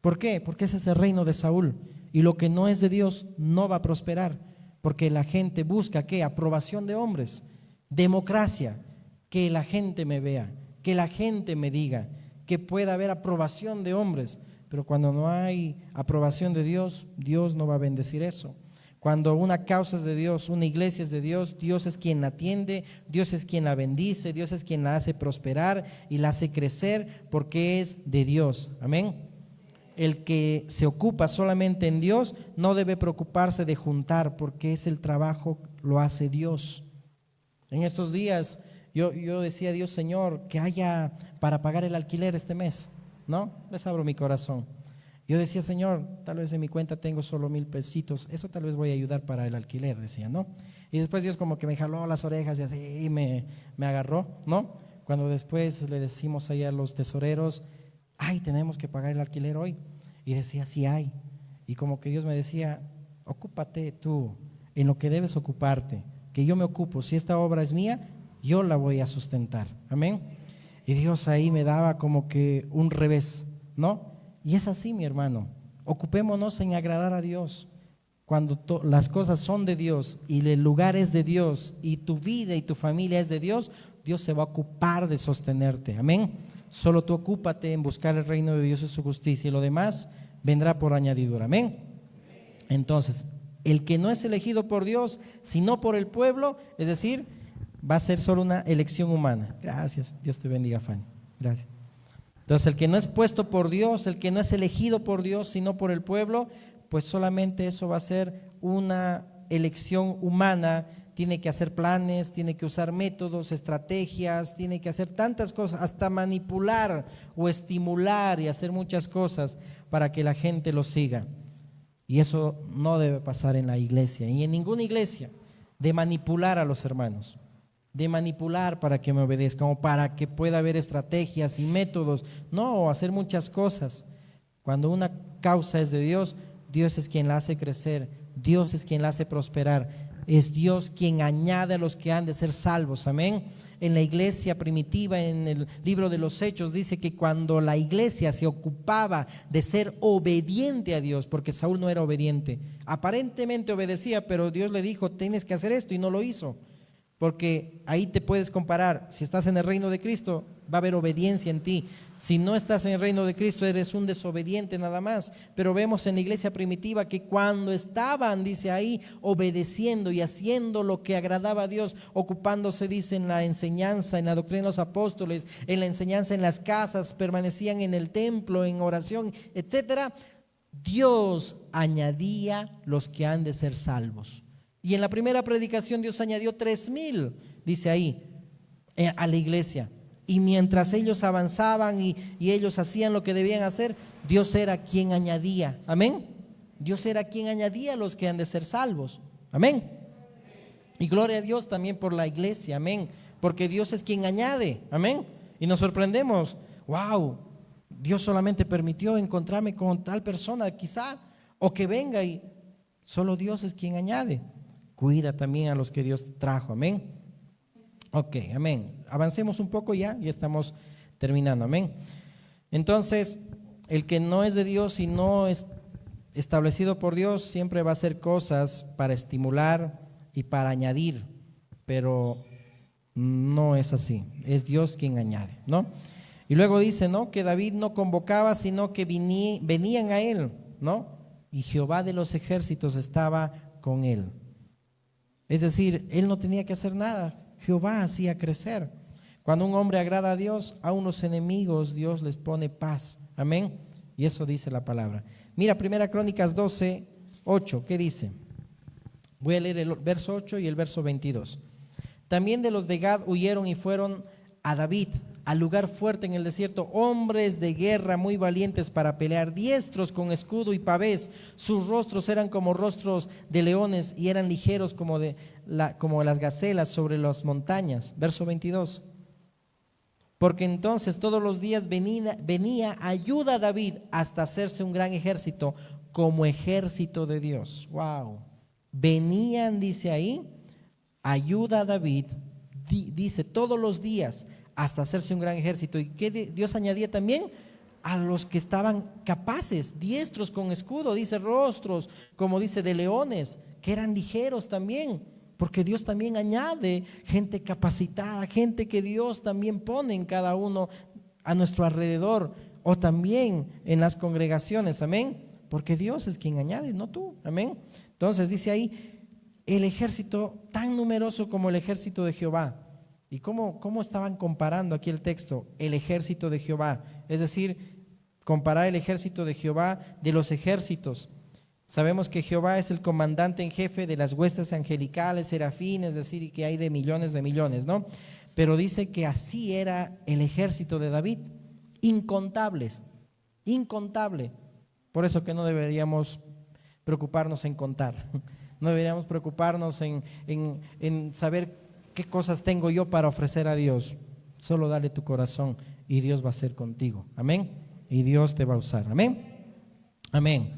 ¿Por qué? Porque ese es el reino de Saúl. Y lo que no es de Dios no va a prosperar. Porque la gente busca ¿qué? Aprobación de hombres, democracia, que la gente me vea, que la gente me diga, que pueda haber aprobación de hombres. Pero cuando no hay aprobación de Dios, Dios no va a bendecir eso. Cuando una causa es de Dios, una iglesia es de Dios, Dios es quien la atiende, Dios es quien la bendice, Dios es quien la hace prosperar y la hace crecer porque es de Dios. Amén. El que se ocupa solamente en Dios no debe preocuparse de juntar, porque es el trabajo, lo hace Dios. En estos días yo decía a Dios: Señor, que haya para pagar el alquiler este mes, ¿no? Les abro mi corazón. Yo decía: Señor, tal vez en mi cuenta tengo solo 1,000 pesitos, eso tal vez voy a ayudar para el alquiler, decía, ¿no? Y después Dios como que me jaló las orejas y así me agarró, ¿no? Cuando después le decimos ahí a los tesoreros: ay, tenemos que pagar el alquiler hoy. Y decía: sí hay. Y como que Dios me decía: ocúpate tú en lo que debes ocuparte, que yo me ocupo. Si esta obra es mía, yo la voy a sustentar. Amén. Y Dios ahí me daba como que un revés, ¿no? Y es así, mi hermano. Ocupémonos en agradar a Dios. Cuando las cosas son de Dios y el lugar es de Dios y tu vida y tu familia es de Dios, Dios se va a ocupar de sostenerte. Amén. Solo tú ocúpate en buscar el reino de Dios y su justicia, y lo demás vendrá por añadidura. Amén. Entonces, el que no es elegido por Dios, sino por el pueblo, es decir, va a ser solo una elección humana. Gracias. Dios te bendiga, Fanny. Gracias. Entonces, el que no es puesto por Dios, el que no es elegido por Dios, sino por el pueblo, pues solamente eso va a ser una elección humana. Tiene que hacer planes, tiene que usar métodos, estrategias, tiene que hacer tantas cosas, hasta manipular o estimular y hacer muchas cosas para que la gente lo siga. Y eso no debe pasar en la iglesia, y en ninguna iglesia, de manipular a los hermanos, de manipular para que me obedezcan o para que pueda haber estrategias y métodos. No, hacer muchas cosas. Cuando una causa es de Dios, Dios es quien la hace crecer, Dios es quien la hace prosperar. Es Dios quien añade a los que han de ser salvos. Amén. En la iglesia primitiva, en el libro de los Hechos, dice que cuando la iglesia se ocupaba de ser obediente a Dios, porque Saúl no era obediente, aparentemente obedecía, pero Dios le dijo: tienes que hacer esto, y no lo hizo. porque ahí te puedes comparar. Si estás en el reino de Cristo, va a haber obediencia en ti. Si no estás en el reino de Cristo, eres un desobediente nada más. Pero vemos en la iglesia primitiva que cuando estaban, dice ahí, obedeciendo y haciendo lo que agradaba a Dios, ocupándose, dice, en la enseñanza, en la doctrina de los apóstoles, en la enseñanza en las casas, permanecían en el templo, en oración, etcétera, Dios añadía los que han de ser salvos. Y en la primera predicación Dios añadió 3,000, dice ahí, a la iglesia. Y mientras ellos avanzaban y ellos hacían lo que debían hacer, Dios era quien añadía. Amén. Dios era quien añadía a los que han de ser salvos. Amén. Y gloria a Dios también por la iglesia. Amén. Porque Dios es quien añade. Amén. Y nos sorprendemos. Wow, Dios solamente permitió encontrarme con tal persona quizá, o que venga, y solo Dios es quien añade. Cuida también a los que Dios trajo. Amén. Ok, amén. Avancemos un poco ya estamos terminando. Amén. Entonces, el que no es de Dios y no es establecido por Dios siempre va a hacer cosas para estimular y para añadir, pero no es así. Es Dios quien añade, ¿no? Y luego dice, ¿no?, que David no convocaba, sino que venían a él, ¿no? Y Jehová de los ejércitos estaba con él. Es decir, él no tenía que hacer nada. Jehová hacía crecer. Cuando un hombre agrada a Dios, a unos enemigos Dios les pone paz. Amén. Y eso dice la palabra. Mira, 1 Crónicas 12, 8, ¿qué dice? Voy a leer el verso 8 y el verso 22. También de los de Gad huyeron y fueron a David, al lugar fuerte en el desierto, hombres de guerra muy valientes para pelear, diestros con escudo y pavés. Sus rostros eran como rostros de leones y eran ligeros como las gacelas sobre las montañas. Verso 22. Porque entonces todos los días venía ayuda a David hasta hacerse un gran ejército, como ejército de Dios. Wow. Venían, dice ahí, ayuda a David, dice todos los días, hasta hacerse un gran ejército. ¿Y qué Dios añadía también? A los que estaban capaces, diestros con escudo, dice rostros, como dice de leones, que eran ligeros también, porque Dios también añade gente capacitada, gente que Dios también pone en cada uno a nuestro alrededor, o también en las congregaciones, amén, porque Dios es quien añade, no tú, amén. Entonces dice ahí, el ejército tan numeroso como el ejército de Jehová. ¿Y cómo estaban comparando aquí el texto? El ejército de Jehová, es decir, comparar el ejército de Jehová de los ejércitos. Sabemos que Jehová es el comandante en jefe de las huestes angelicales, serafines, es decir, que hay de millones, ¿no? Pero dice que así era el ejército de David, incontables, incontable. Por eso que no deberíamos preocuparnos en contar, no deberíamos preocuparnos en saber qué cosas tengo yo para ofrecer a Dios. Solo dale tu corazón y Dios va a ser contigo, amén, y Dios te va a usar, amén, amén.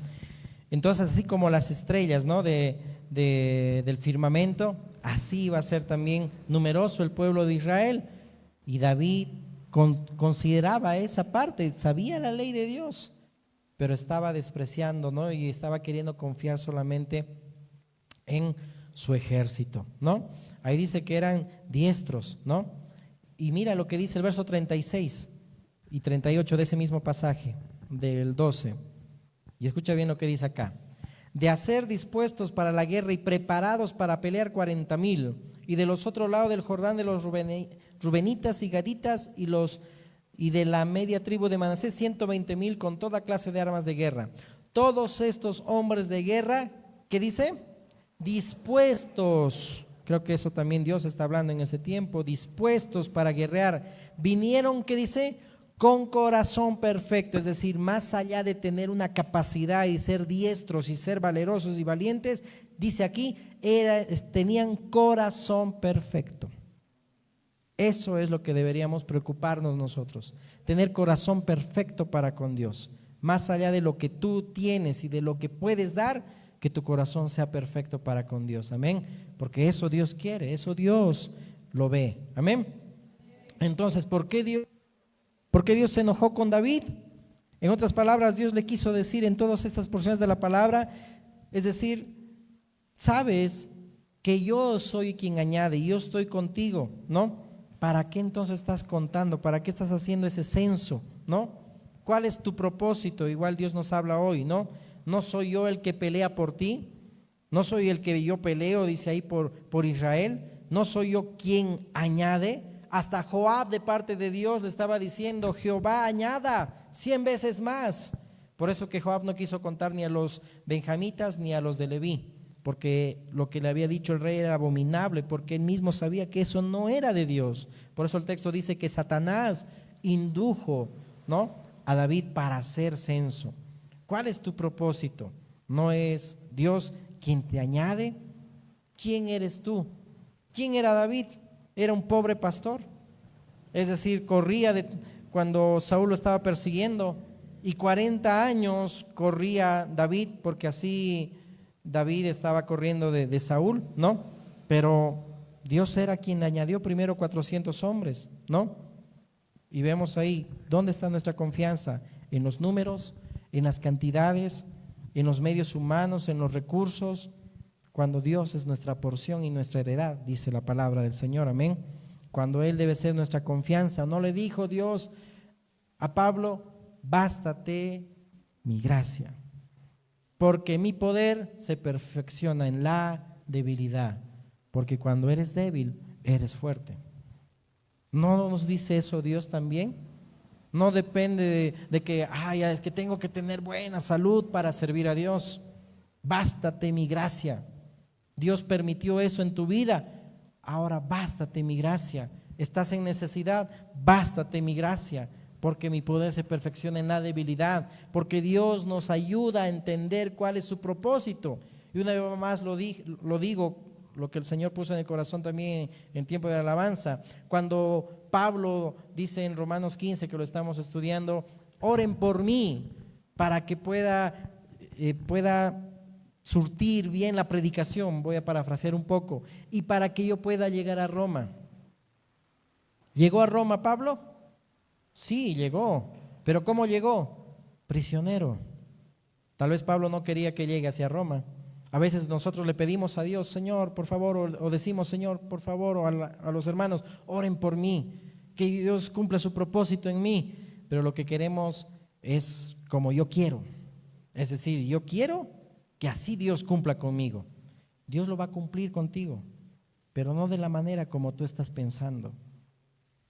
Entonces, así como las estrellas, ¿no?, del firmamento, así va a ser también numeroso el pueblo de Israel. Y David consideraba esa parte, sabía la ley de Dios, pero estaba despreciando, ¿no?, y estaba queriendo confiar solamente en su ejército, ¿no? Ahí dice que eran diestros, ¿no? Y mira lo que dice el verso 36 y 38 de ese mismo pasaje, del 12. Y escucha bien lo que dice acá. De hacer dispuestos para la guerra y preparados para pelear 40,000. Y de los otros lados del Jordán de los rubenitas y gaditas y de la media tribu de Manasés 120,000 con toda clase de armas de guerra. Todos estos hombres de guerra, ¿qué dice? Dispuestos. Creo que eso también Dios está hablando en ese tiempo. Dispuestos para guerrear. Vinieron, ¿qué dice? Con corazón perfecto, es decir, más allá de tener una capacidad y ser diestros y ser valerosos y valientes, dice aquí, tenían corazón perfecto. Eso es lo que deberíamos preocuparnos nosotros, tener corazón perfecto para con Dios. Más allá de lo que tú tienes y de lo que puedes dar, que tu corazón sea perfecto para con Dios, amén, porque eso Dios quiere, eso Dios lo ve, amén. Entonces, ¿por qué Dios se enojó con David? En otras palabras, Dios le quiso decir en todas estas porciones de la palabra, es decir, sabes que yo soy quien añade, yo estoy contigo, ¿no? ¿Para qué entonces estás contando? ¿Para qué estás haciendo ese censo, no? ¿Cuál es tu propósito? Igual Dios nos habla hoy, ¿no? No soy yo el que pelea por ti, no soy el que yo peleo, dice ahí por Israel, no soy yo quien añade. Hasta Joab de parte de Dios le estaba diciendo, Jehová añada 100 veces más. Por eso que Joab no quiso contar ni a los benjamitas ni a los de Leví, porque lo que le había dicho el rey era abominable, porque él mismo sabía que eso no era de Dios. Por eso el texto dice que Satanás indujo, ¿no?, a David para hacer censo. ¿Cuál es tu propósito? ¿No es Dios quien te añade? ¿Quién eres tú? ¿Quién era David? Era un pobre pastor, es decir, corría cuando Saúl lo estaba persiguiendo, y 40 años corría David, porque así David estaba corriendo de Saúl, ¿no? Pero Dios era quien añadió primero 400 hombres, ¿no? Y vemos ahí, ¿dónde está nuestra confianza? En los números, en las cantidades, en los medios humanos, en los recursos, cuando Dios es nuestra porción y nuestra heredad, dice la palabra del Señor, amén. Cuando Él debe ser nuestra confianza. No le dijo Dios a Pablo, bástate mi gracia, porque mi poder se perfecciona en la debilidad, porque cuando eres débil, eres fuerte. ¿No nos dice eso Dios también? No depende de que, es que tengo que tener buena salud para servir a Dios. Bástate mi gracia. Dios permitió eso en tu vida. Ahora bástate mi gracia. Estás en necesidad, bástate mi gracia, porque mi poder se perfecciona en la debilidad, porque Dios nos ayuda a entender cuál es su propósito. Y una vez más lo digo, lo que el Señor puso en el corazón también en tiempo de alabanza. Cuando Pablo dice en Romanos 15, que lo estamos estudiando, oren por mí para que pueda surtir bien la predicación, voy a parafrasear un poco, y para que yo pueda llegar a Roma. ¿Llegó a Roma Pablo? Sí, llegó. ¿Pero cómo llegó? Prisionero. Tal vez Pablo no quería que llegue hacia Roma. A veces nosotros le pedimos a Dios, Señor, por favor, o decimos, Señor, por favor, o a los hermanos, oren por mí, que Dios cumpla su propósito en mí. Pero lo que queremos es como yo quiero. Es decir, yo quiero que así Dios cumpla conmigo. Dios lo va a cumplir contigo, pero no de la manera como tú estás pensando,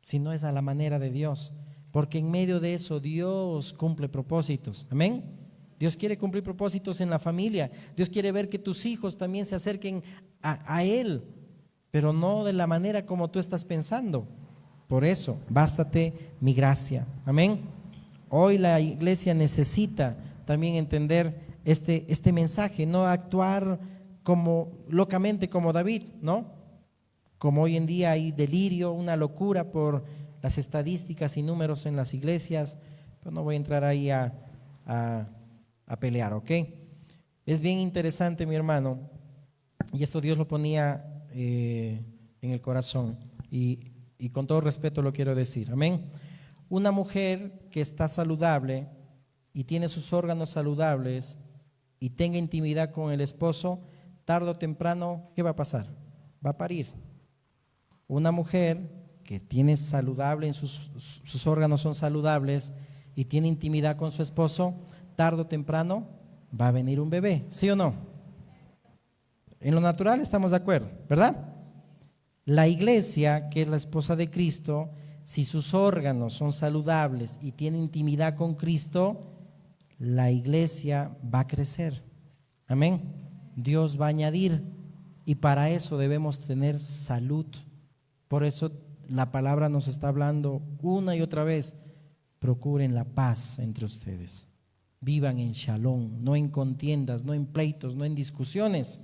sino es a la manera de Dios, porque en medio de eso Dios cumple propósitos. Amén. Dios quiere cumplir propósitos en la familia. Dios quiere ver que tus hijos también se acerquen a Él, pero no de la manera como tú estás pensando. Por eso, bástate mi gracia. Amén. Hoy la iglesia necesita también entender este mensaje, no actuar locamente como David, ¿no? Como hoy en día hay delirio, una locura por las estadísticas y números en las iglesias, pero no voy a entrar ahí a pelear, ¿ok? Es bien interesante, mi hermano, y esto Dios lo ponía en el corazón, y con todo respeto lo quiero decir, amén. Una mujer que está saludable y tiene sus órganos saludables y tenga intimidad con el esposo, tarde o temprano, ¿qué va a pasar? Va a parir. Una mujer que tiene saludable, sus órganos son saludables y tiene intimidad con su esposo, tarde o temprano va a venir un bebé, ¿sí o no? En lo natural estamos de acuerdo, ¿verdad? La iglesia, que es la esposa de Cristo, si sus órganos son saludables y tiene intimidad con Cristo, la iglesia va a crecer. Amén. Dios va a añadir, y para eso debemos tener salud. Por eso la palabra nos está hablando una y otra vez: procuren la paz entre ustedes, vivan en shalom, no en contiendas, no en pleitos, no en discusiones.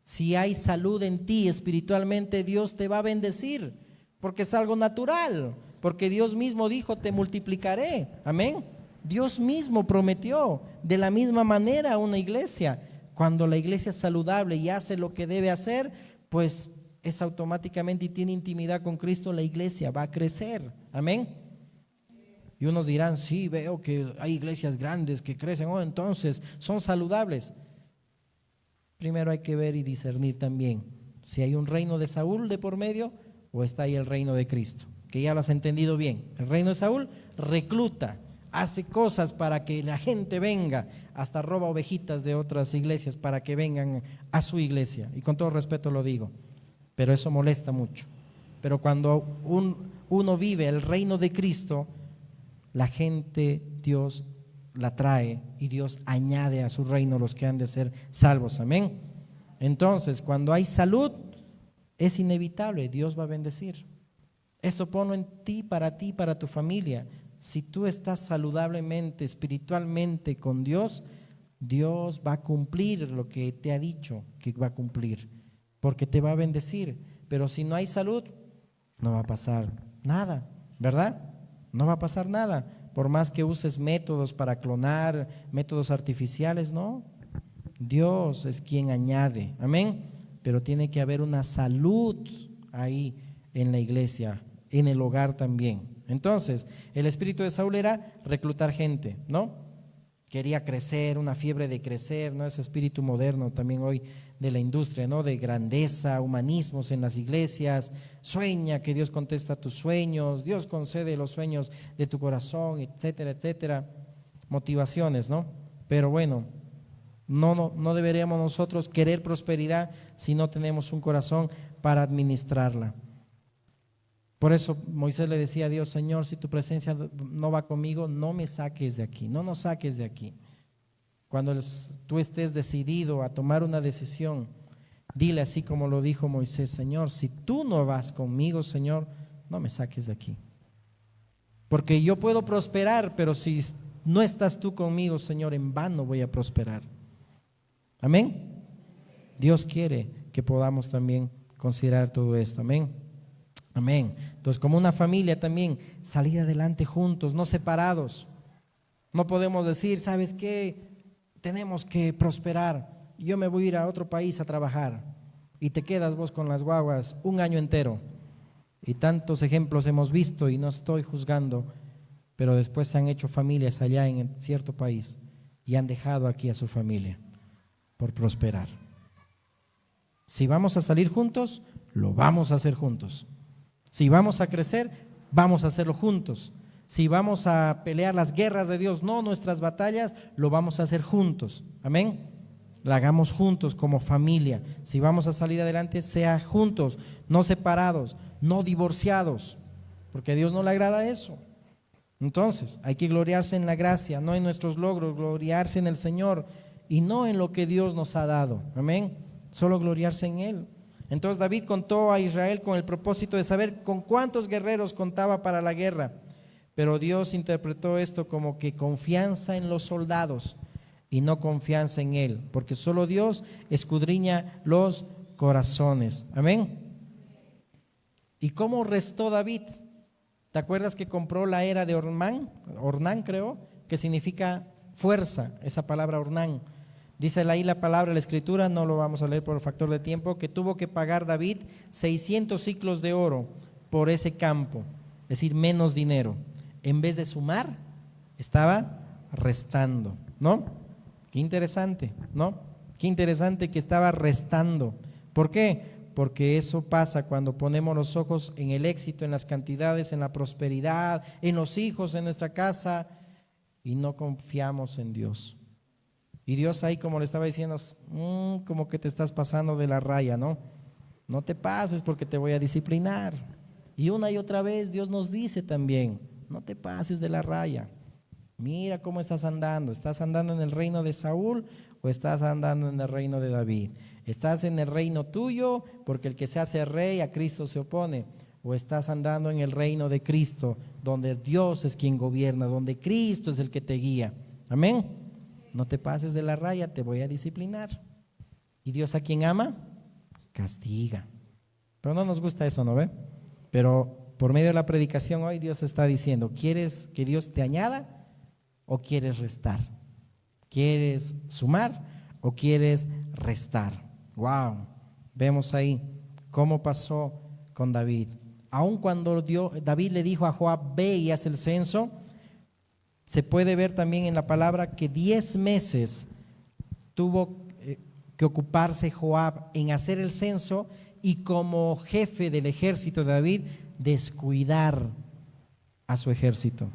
Si hay salud en ti espiritualmente, Dios te va a bendecir, porque es algo natural, porque Dios mismo dijo, te multiplicaré. Amén. Dios mismo prometió de la misma manera a una iglesia. Cuando la iglesia es saludable y hace lo que debe hacer, pues es automáticamente, y tiene intimidad con Cristo, la iglesia va a crecer. Amén. Y unos dirán, sí, veo que hay iglesias grandes que crecen, entonces son saludables. Primero hay que ver y discernir también Si hay un reino de Saúl de por medio o está ahí el reino de Cristo, que ya lo has entendido bien. El reino de Saúl recluta, hace cosas para que la gente venga, hasta roba ovejitas de otras iglesias para que vengan a su iglesia, y con todo respeto lo digo, pero eso molesta mucho. Pero cuando uno vive el reino de Cristo, la gente, Dios la trae y Dios añade a su reino los que han de ser salvos, amén. Entonces, cuando hay salud, es inevitable, Dios va a bendecir. Esto ponlo en ti, para tu familia. Si tú estás saludablemente, espiritualmente con Dios, Dios va a cumplir lo que te ha dicho que va a cumplir, porque te va a bendecir. Pero si no hay salud, no va a pasar nada, ¿verdad? No va a pasar nada. Por más que uses métodos para clonar, métodos artificiales, no. Dios es quien añade, amén. Pero tiene que haber una salud ahí en la iglesia, en el hogar también. Entonces, el espíritu de Saúl era reclutar gente, ¿no? Quería crecer, una fiebre de crecer, ¿no? Ese espíritu moderno también hoy de la industria, ¿no? De grandeza, humanismos en las iglesias. Sueña que Dios contesta tus sueños, Dios concede los sueños de tu corazón, etcétera, etcétera. Motivaciones, ¿no? Pero bueno, no deberíamos nosotros querer prosperidad si no tenemos un corazón para administrarla. Por eso Moisés le decía a Dios: Señor, si tu presencia no va conmigo, no me saques de aquí, no nos saques de aquí. Cuando tú estés decidido a tomar una decisión, dile así como lo dijo Moisés: Señor, si tú no vas conmigo, Señor, no me saques de aquí. Porque yo puedo prosperar, pero si no estás tú conmigo, Señor, en vano voy a prosperar. Amén. Dios quiere que podamos también considerar todo esto. Amén. Amén. Entonces, como una familia también, salir adelante juntos, no separados. No podemos decir: ¿sabes qué? Tenemos que prosperar. Yo me voy a ir a otro país a trabajar y te quedas vos con las guaguas un año entero. Y tantos ejemplos hemos visto, y no estoy juzgando, pero después se han hecho familias allá en cierto país y han dejado aquí a su familia por prosperar. Si vamos a salir juntos, lo vamos a hacer juntos. Si vamos a crecer, vamos a hacerlo juntos. Si vamos a pelear las guerras de Dios, no nuestras batallas, lo vamos a hacer juntos. Amén. La hagamos juntos como familia. Si vamos a salir adelante, sea juntos, no separados, no divorciados, porque a Dios no le agrada eso. Entonces, hay que gloriarse en la gracia, no en nuestros logros, gloriarse en el Señor y no en lo que Dios nos ha dado. Amén. Solo gloriarse en Él. Entonces David contó a Israel con el propósito de saber con cuántos guerreros contaba para la guerra, pero Dios interpretó esto como que confianza en los soldados y no confianza en Él, porque solo Dios escudriña los corazones. Amén. ¿Y cómo restó David? ¿Te acuerdas que compró la era de Ornán creo, que significa fuerza, esa palabra Ornán? Dice ahí la palabra, la escritura, no lo vamos a leer por el factor de tiempo, que tuvo que pagar David 600 siclos de oro por ese campo, es decir, menos dinero. En vez de sumar, estaba restando, ¿no? Qué interesante, ¿no? Qué interesante que estaba restando. ¿Por qué? Porque eso pasa cuando ponemos los ojos en el éxito, en las cantidades, en la prosperidad, en los hijos, en nuestra casa, y no confiamos en Dios. Y Dios ahí, como le estaba diciendo, como que te estás pasando de la raya, ¿no? No te pases porque te voy a disciplinar. Y una y otra vez Dios nos dice también: no te pases de la raya. Mira cómo estás andando. ¿Estás andando en el reino de Saúl o estás andando en el reino de David? ¿Estás en el reino tuyo porque el que se hace rey a Cristo se opone? ¿O estás andando en el reino de Cristo, donde Dios es quien gobierna, donde Cristo es el que te guía? Amén. No te pases de la raya, te voy a disciplinar. ¿Y Dios a quien ama? Castiga. Pero no nos gusta eso, ¿no ve? Pero por medio de la predicación hoy Dios está diciendo: ¿quieres que Dios te añada o quieres restar? ¿Quieres sumar o quieres restar? Wow, vemos ahí cómo pasó con David. Aun cuando David le dijo a Joab: ve y haz el censo, se puede ver también en la palabra que 10 meses tuvo que ocuparse Joab en hacer el censo y como jefe del ejército de David, descuidar a su ejército.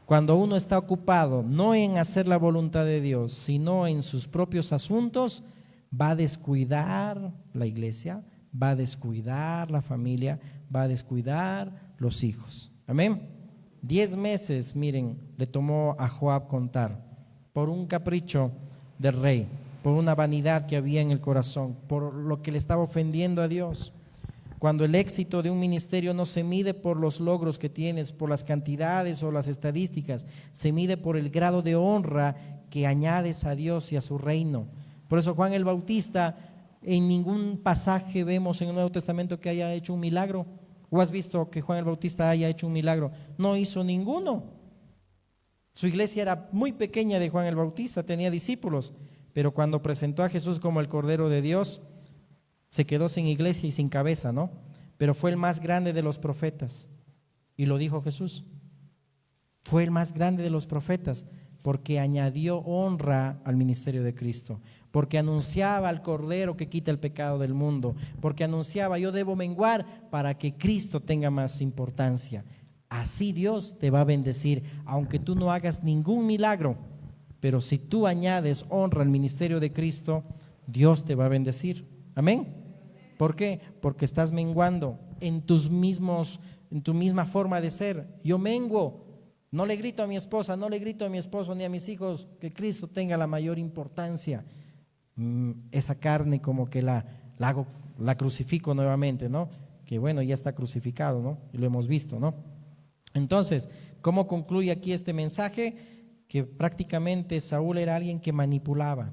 Cuando uno está ocupado no en hacer la voluntad de Dios, sino en sus propios asuntos, va a descuidar la iglesia, va a descuidar la familia, va a descuidar los hijos. Amén. 10 meses, miren, le tomó a Joab contar, por un capricho del rey, por una vanidad que había en el corazón, por lo que le estaba ofendiendo a Dios. Cuando el éxito de un ministerio no se mide por los logros que tienes, por las cantidades o las estadísticas, se mide por el grado de honra que añades a Dios y a su reino. Por eso Juan el Bautista, en ningún pasaje vemos en el Nuevo Testamento que haya hecho un milagro. ¿O has visto que Juan el Bautista haya hecho un milagro? No hizo ninguno. Su iglesia era muy pequeña de Juan el Bautista, tenía discípulos, pero cuando presentó a Jesús como el Cordero de Dios, se quedó sin iglesia y sin cabeza, ¿no? Pero fue el más grande de los profetas. Y lo dijo Jesús. Fue el más grande de los profetas porque añadió honra al ministerio de Cristo, porque anunciaba al Cordero que quita el pecado del mundo, porque anunciaba: yo debo menguar para que Cristo tenga más importancia. Así Dios te va a bendecir, aunque tú no hagas ningún milagro, pero si tú añades honra al ministerio de Cristo, Dios te va a bendecir. Amén. ¿Por qué? Porque estás menguando en tu misma forma de ser. Yo menguo, no le grito a mi esposa, no le grito a mi esposo ni a mis hijos que Cristo tenga la mayor importancia. Esa carne como que la crucifico nuevamente, ¿no? Que bueno, ya está crucificado, ¿no? Y lo hemos visto, ¿no? Entonces, ¿cómo concluye aquí este mensaje? Que prácticamente Saúl era alguien que manipulaba,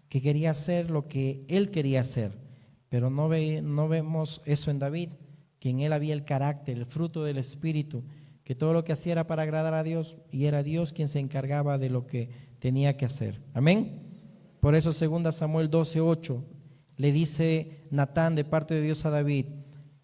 que quería hacer lo que él quería hacer. Pero no vemos eso en David, que en él había el carácter, el fruto del Espíritu, que todo lo que hacía era para agradar a Dios y era Dios quien se encargaba de lo que tenía que hacer. Amén. Por eso 2 Samuel 12:8 le dice Natán de parte de Dios a David: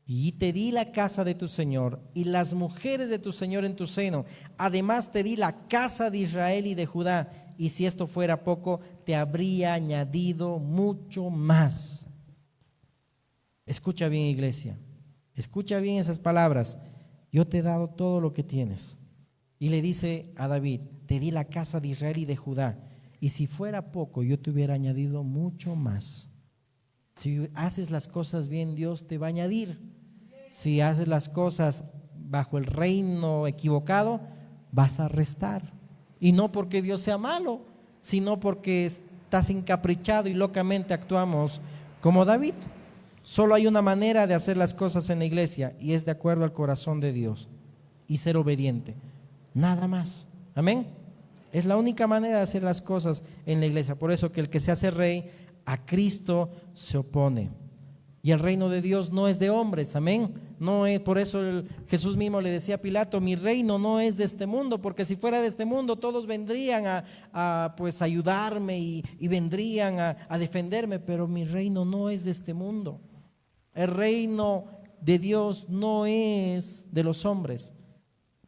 y te di la casa de tu Señor y las mujeres de tu Señor en tu seno. Además te di la casa de Israel y de Judá. Y si esto fuera poco, te habría añadido mucho más. Escucha bien, iglesia, escucha bien esas palabras. Yo te he dado todo lo que tienes. Y le dice a David: te di la casa de Israel y de Judá, y si fuera poco, yo te hubiera añadido mucho más. Si haces las cosas bien, Dios te va a añadir. Si haces las cosas bajo el reino equivocado, vas a restar. Y no porque Dios sea malo, sino porque estás encaprichado y locamente actuamos como David. Solo hay una manera de hacer las cosas en la iglesia, y es de acuerdo al corazón de Dios y ser obediente. Nada más. Amén. Es la única manera de hacer las cosas en la iglesia. Por eso que el que se hace rey, a Cristo se opone. Y el reino de Dios no es de hombres. Amén. No es, por eso Jesús mismo le decía a Pilato: mi reino no es de este mundo, porque si fuera de este mundo todos vendrían a ayudarme y vendrían a defenderme, pero mi reino no es de este mundo. El reino de Dios no es de los hombres,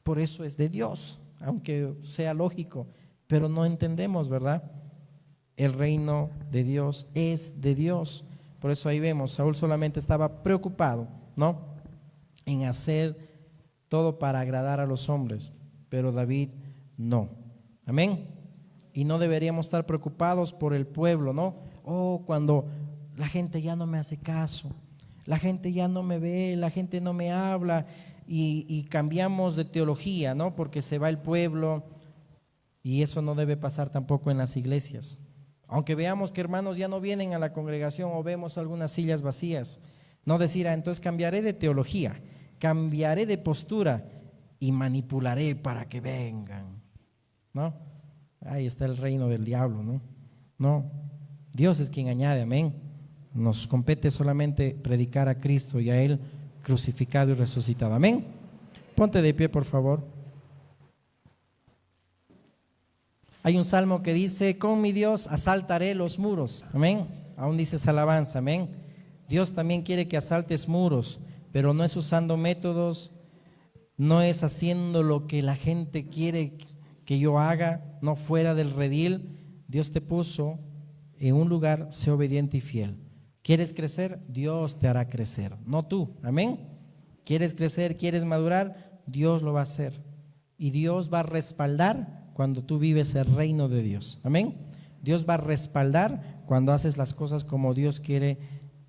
por eso es de Dios, aunque sea lógico, pero no entendemos, ¿verdad? El reino de Dios es de Dios. Por eso ahí vemos, Saúl solamente estaba preocupado, ¿no?, en hacer todo para agradar a los hombres, pero David no. Amén. Y no deberíamos estar preocupados por el pueblo, ¿no? Cuando la gente ya no me hace caso, la gente ya no me ve, la gente no me habla, y cambiamos de teología, ¿no? Porque se va el pueblo, y eso no debe pasar tampoco en las iglesias. Aunque veamos que hermanos ya no vienen a la congregación o vemos algunas sillas vacías, no decir: entonces cambiaré de teología, cambiaré de postura y manipularé para que vengan, ¿no? Ahí está el reino del diablo, ¿no? No, Dios es quien añade. Amén. Nos compete solamente predicar a Cristo y a Él crucificado y resucitado. Amén. Ponte de pie, por favor. Hay un salmo que dice: con mi Dios asaltaré los muros. Amén. Aún dice esa alabanza. Amén. Dios también quiere que asaltes muros, pero no es usando métodos, no es haciendo lo que la gente quiere que yo haga, no fuera del redil. Dios te puso en un lugar: sé obediente y fiel. ¿Quieres crecer? Dios te hará crecer, no tú. Amén. ¿Quieres crecer? ¿Quieres madurar? Dios lo va a hacer. Y Dios va a respaldar cuando tú vives el reino de Dios. Amén. Dios va a respaldar cuando haces las cosas como Dios quiere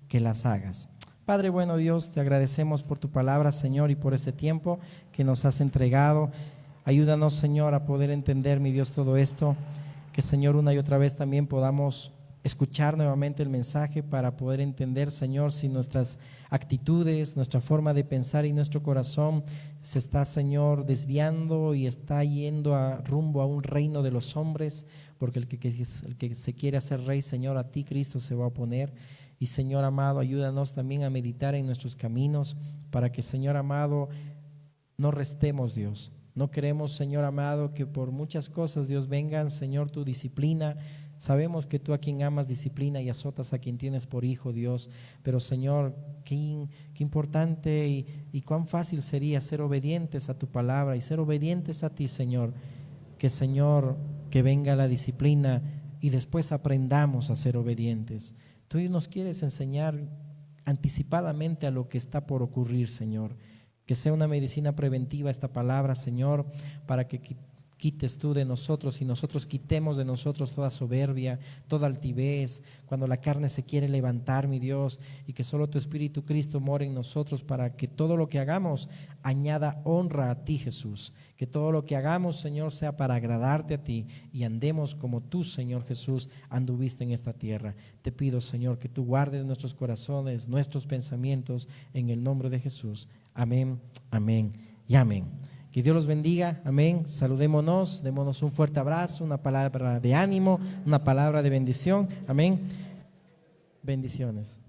que las hagas. Padre bueno Dios, te agradecemos por tu palabra, Señor, y por este tiempo que nos has entregado. Ayúdanos, Señor, a poder entender, mi Dios, todo esto. Que, Señor, una y otra vez también podamos escuchar nuevamente el mensaje para poder entender, Señor, si nuestras actitudes, nuestra forma de pensar y nuestro corazón se está, Señor, desviando y está yendo rumbo a un reino de los hombres, porque el que se quiere hacer rey, Señor, a ti, Cristo, se va a oponer. Y, Señor amado, ayúdanos también a meditar en nuestros caminos para que, Señor amado, no restemos, Dios. No queremos, Señor amado, que por muchas cosas, Dios, vengan, Señor, tu disciplina. Sabemos que tú a quien amas disciplina y azotas a quien tienes por hijo, Dios. Pero, Señor, qué importante y cuán fácil sería ser obedientes a tu palabra y ser obedientes a ti, Señor. Que, Señor, que venga la disciplina y después aprendamos a ser obedientes. Tú nos quieres enseñar anticipadamente a lo que está por ocurrir, Señor. Que sea una medicina preventiva esta palabra, Señor, para que quites tú de nosotros y nosotros quitemos de nosotros toda soberbia, toda altivez, cuando la carne se quiere levantar, mi Dios, y que solo tu Espíritu Cristo more en nosotros para que todo lo que hagamos añada honra a ti, Jesús. Que todo lo que hagamos, Señor, sea para agradarte a ti y andemos como tú, Señor Jesús, anduviste en esta tierra. Te pido, Señor, que tú guardes nuestros corazones, nuestros pensamientos, en el nombre de Jesús. Amén, amén y amén. Que Dios los bendiga, amén. Saludémonos, démonos un fuerte abrazo, una palabra de ánimo, una palabra de bendición, amén. Bendiciones.